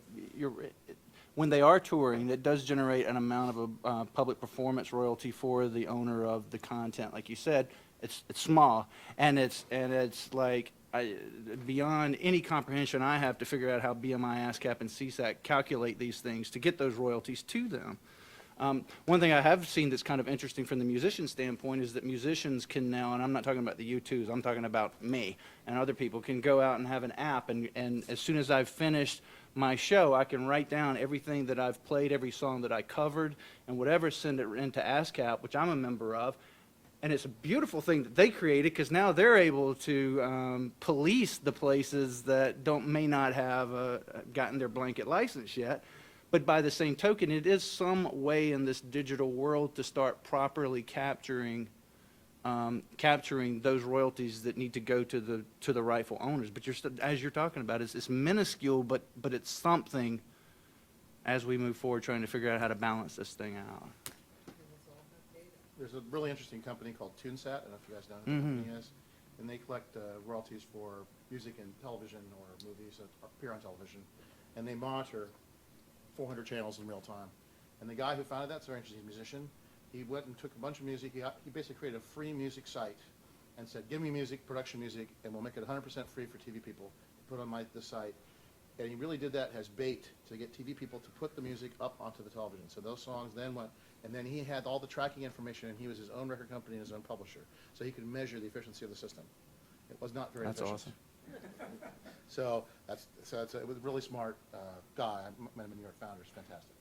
when they are touring, it does generate an amount of a public performance royalty for the owner of the content. Like you said, it's small, and it's like beyond any comprehension I have to figure out how BMI, ASCAP, and CSAC calculate these things to get those royalties to them. One thing I have seen that's kind of interesting from the musician standpoint is that musicians can now, and I'm not talking about the U2s, I'm talking about me and other people, can go out and have an app, and as soon as I've finished my show, I can write down everything that I've played, every song that I covered, and whatever, send it into ASCAP, which I'm a member of. And it's a beautiful thing that they created, because now they're able to police the places that may not have gotten their blanket license yet. But by the same token, it is some way in this digital world to start properly capturing those royalties that need to go to the rightful owners. But as you're talking about, it's minuscule, but it's something as we move forward, trying to figure out how to balance this thing out. There's a really interesting company called TuneSat. I don't know if you guys know who the company is. And they collect royalties for music and television or movies that appear on television. And they monitor 400 channels in real time. And the guy who founded that's a very interesting musician. He went and took a bunch of music. He basically created a free music site and said, give me music, production music, and we'll make it 100% free for TV people. Put on the site. And he really did that as bait to get TV people to put the music up onto the television. So those songs then went, and then he had all the tracking information, and he was his own record company and his own publisher. So he could measure the efficiency of the system. It was not very efficient. That's awesome. So it was a really smart guy. I met him in New York Founders. Fantastic.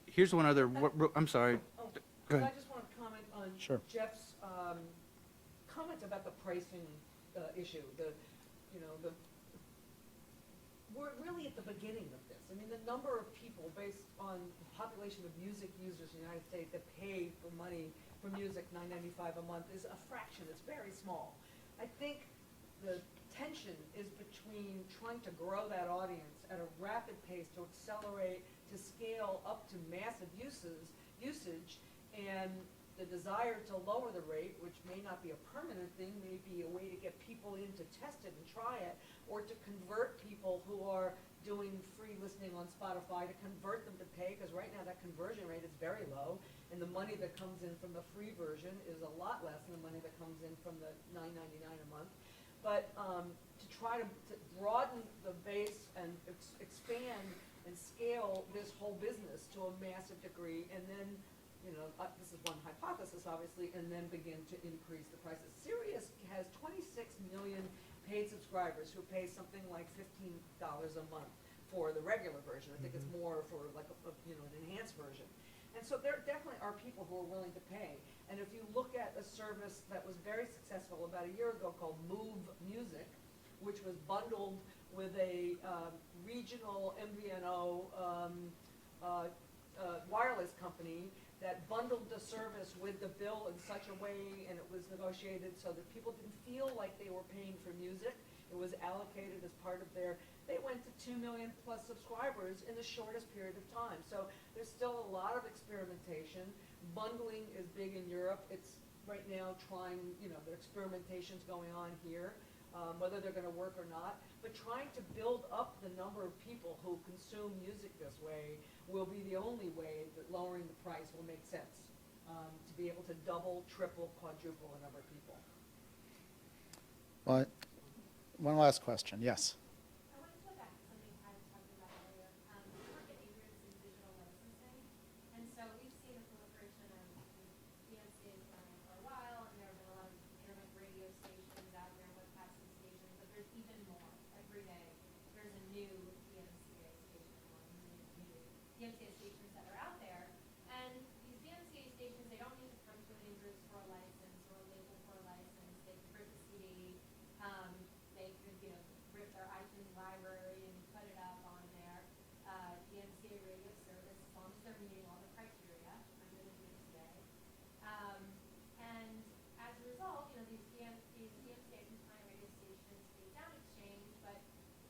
Here's one other, I'm sorry. Oh, Go I ahead. just want to comment on Sure. Jeff's comment about the pricing issue. We're really at the beginning of this. I mean, the number of people based on the population of music users in the United States that pay for money for music, $9.95 a month, is a fraction. It's very small. I think the tension is between trying to grow that audience at a rapid pace to accelerate, to scale up to massive usage, and the desire to lower the rate, which may not be a permanent thing, may be a way to get people in to test it and try it, or to convert people who are doing free listening on Spotify, to convert them to pay, because right now that conversion rate is very low, and the money that comes in from the free version is a lot less than the money that comes in from the $9.99 a month. But to try to broaden the base and expand and scale this whole business to a massive degree, and then, this is one hypothesis, obviously, and then begin to increase the prices. Sirius has 26 million paid subscribers who pay something like $15 a month for the regular version. I think it's more for like an enhanced version. And so there definitely are people who are willing to pay. And if you look at a service that was very successful about a year ago called Move Music, which was bundled with a regional MVNO wireless company that bundled the service with the bill in such a way, and it was negotiated so that people didn't feel like they were paying for music. It was allocated as part of they went to 2 million plus subscribers in the shortest period of time. So there's still a lot of experimentation. Bundling is big in Europe. It's right now trying, the experimentation's going on here, whether they're going to work or not. But trying to build up the number of people who consume music this way will be the only way that lowering the price will make sense, to be able to double, triple, quadruple the number of people. Well, one last question. Yes. I wanted to go back to something I was talking about earlier. We work at Ignorance in digital licensing, and so we've seen a proliferation of DMCA has been around for a while, and there have been a lot of internet radio stations out there, webcasting stations, but there's even more. Every day, there's a new DMCA station or new DMCA stations that are out there, and these DMCA stations, they don't need to come to an Ignorance for a license or a label for a license. They can print a CD. They could, rip their iTunes library and put it up on their DMCA radio service as long as they're meeting all the criteria under the DMCA. And as a result, these DMCA compliant radio stations pay SoundExchange, but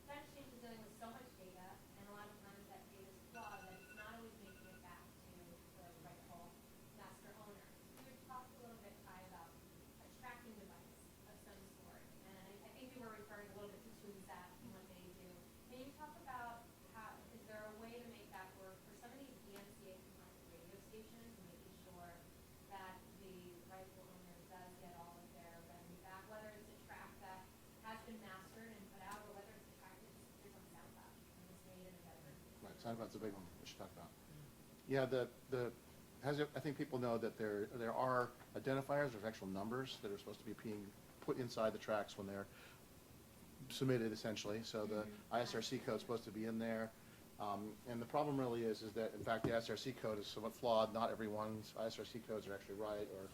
SoundExchange is dealing with so much data, and a lot of times that data is flawed that it's not always making it back to the rightful master owner. We would talk a little bit, Ty, about a tracking device of some sort, and I think you were referring a little bit to TuneSat and what they do. Can you talk about is there a way to make that work for some of these DMCA compliant radio stations and making sure that the rightful owner does get all of their revenue back, whether it's a track that has been mastered and put out, or whether it's a track that just appears on SoundCloud and is made in a better. Right, SoundCloud's a big one we should talk about. Yeah, I think people know that there are identifiers, there's actual numbers that are supposed to be being put inside the tracks when they're submitted, essentially. So the ISRC code is supposed to be in there. And the problem really is that, in fact, the ISRC code is somewhat flawed. Not everyone's ISRC codes are actually right, or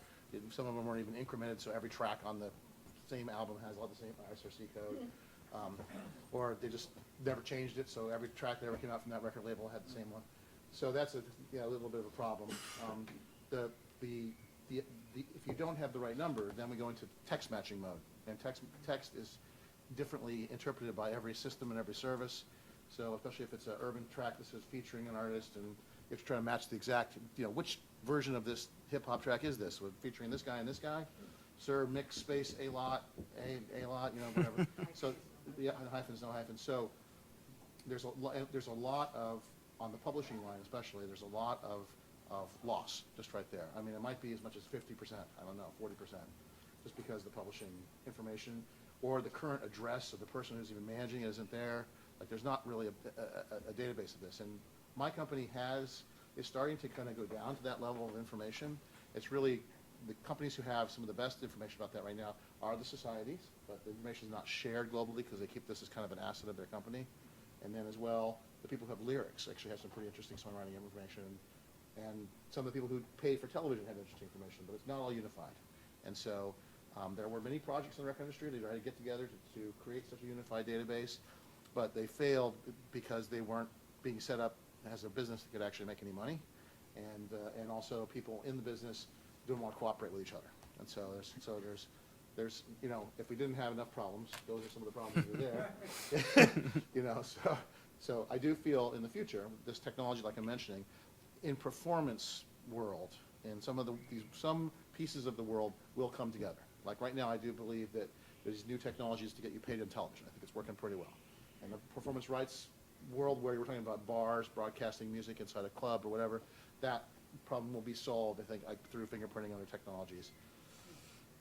some of them weren't even incremented, so every track on the same album has all the same ISRC code. Or they just never changed it, so every track that ever came out from that record label had the same one. So that's a little bit of a problem. If you don't have the right number, then we go into text matching mode. And text is differently interpreted by every system and every service. So especially if it's an urban track that says featuring an artist, and you have to try to match the exact, which version of this hip-hop track is this, with featuring this guy and this guy? Sir, mix, space, a lot, whatever. So, yeah, hyphens, no hyphens. So there's a lot of, on the publishing line especially, there's a lot of loss just right there. I mean, it might be as much as 50%, I don't know, 40%, just because the publishing information or the current address of the person who's even managing it isn't there. Like, there's not really a database of this. And my company is starting to kind of go down to that level of information. It's really the companies who have some of the best information about that right now are the societies, but the information is not shared globally because they keep this as kind of an asset of their company. And then as well, the people who have lyrics actually have some pretty interesting songwriting information. And some of the people who pay for television have interesting information, but it's not all unified. And so there were many projects in the record industry. They tried to get together to create such a unified database, but they failed because they weren't being set up as a business that could actually make any money. And also people in the business didn't want to cooperate with each other. And so there's you know, if we didn't have enough problems, those are some of the problems that are there. You know, so I do feel in the future, this technology, like I'm mentioning, in performance world, in some pieces of the world will come together. Like right now, I do believe that there's new technologies to get you paid in television. I think it's working pretty well. And the performance rights world, where you're talking about bars, broadcasting music inside a club or whatever, that problem will be solved, I think, through fingerprinting and other technologies.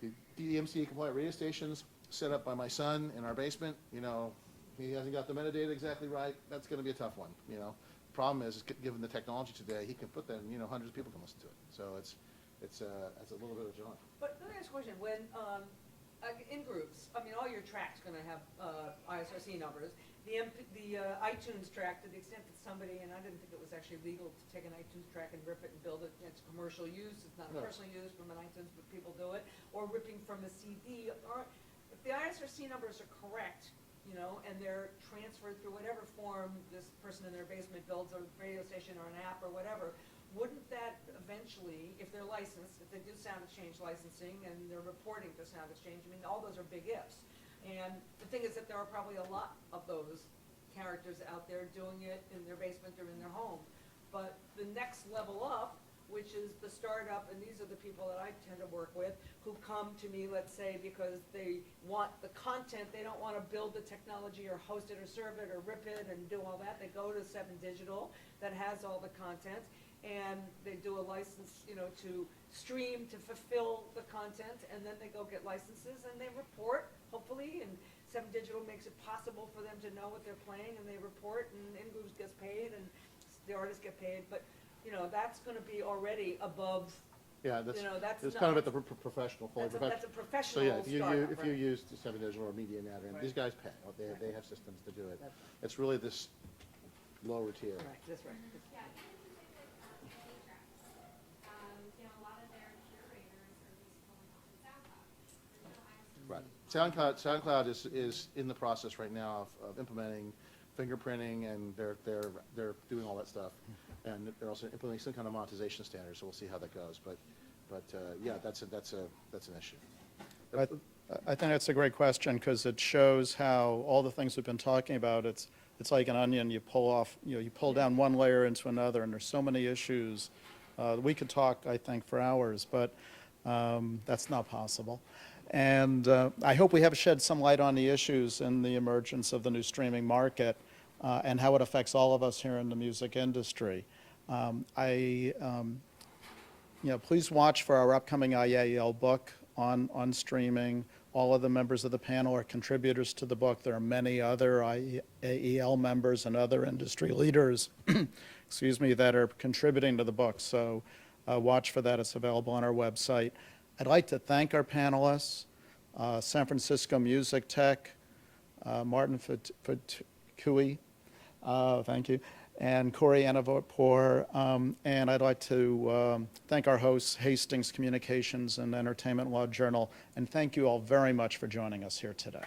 The DMCA compliant radio stations set up by my son in our basement, you know, he hasn't got the metadata exactly right. That's going to be a tough one, you know. The problem is, given the technology today, he can put that in, you know, hundreds of people can listen to it. So it's a little bit of a jaunt. But let me ask a question. When, in groups, I mean, all your tracks gonna have, ISRC numbers. The iTunes track, to the extent that somebody, and I didn't think it was actually legal to take an iTunes track and rip it and build it, it's commercial use, it's not No. personal use from an iTunes, but people do it, or ripping from a CD, or, if the ISRC numbers are correct, you know, and they're transferred through whatever form this person in their basement builds a radio station or an app or whatever, wouldn't that eventually, if they're licensed, if they do SoundExchange licensing and they're reporting to SoundExchange, I mean, all those are big ifs. And the thing is that there are probably a lot of those characters out there doing it in their basement or in their home. But the next level up, which is the startup, and these are the people that I tend to work with, who come to me, let's say, because they want the content, they don't want to build the technology or host it or serve it or rip it and do all that. They go to 7 Digital that has all the content, and they do a license, you know, to stream, to fulfill the content, and then they go get licenses and they report, hopefully, and 7 Digital makes it possible for them to know what they're playing, and they report, and In-Grooves gets paid, and the artists get paid, but, you know, that's gonna be already above, Yeah, you know, that's it's not. kind of at the professional, fully That's a So professional yeah, startup, if you right? use 7 Digital or MediaNet, and these guys pay, they have systems to do it. It's really this lower tier. Right, that's right. Yeah, even music that, tracks, you know, a lot of their curators are just pulling off of SoundCloud. There's no ISRC. Right. SoundCloud is in the process right now of implementing fingerprinting, and they're doing all that stuff, and they're also implementing some kind of monetization standard. So we'll see how that goes. But yeah, that's an issue. I think that's a great question because it shows how all the things we've been talking about, it's like an onion. You pull off, you know, you pull down one layer into another, and there's so many issues. We could talk, I think, for hours, but that's not possible. And I hope we have shed some light on the issues in the emergence of the new streaming market and how it affects all of us here in the music industry. You know, please watch for our upcoming IAEL book on streaming. All of the members of the panel are contributors to the book. There are many other IAEL members and other industry leaders, excuse me, that are contributing to the book. So watch for that. It's available on our website. I'd like to thank our panelists, San Francisco MusicTech, Martin Fatui, thank you, and Corey Anavopour, and I'd like to thank our hosts, Hastings Communications and Entertainment Law Journal, and thank you all very much for joining us here today.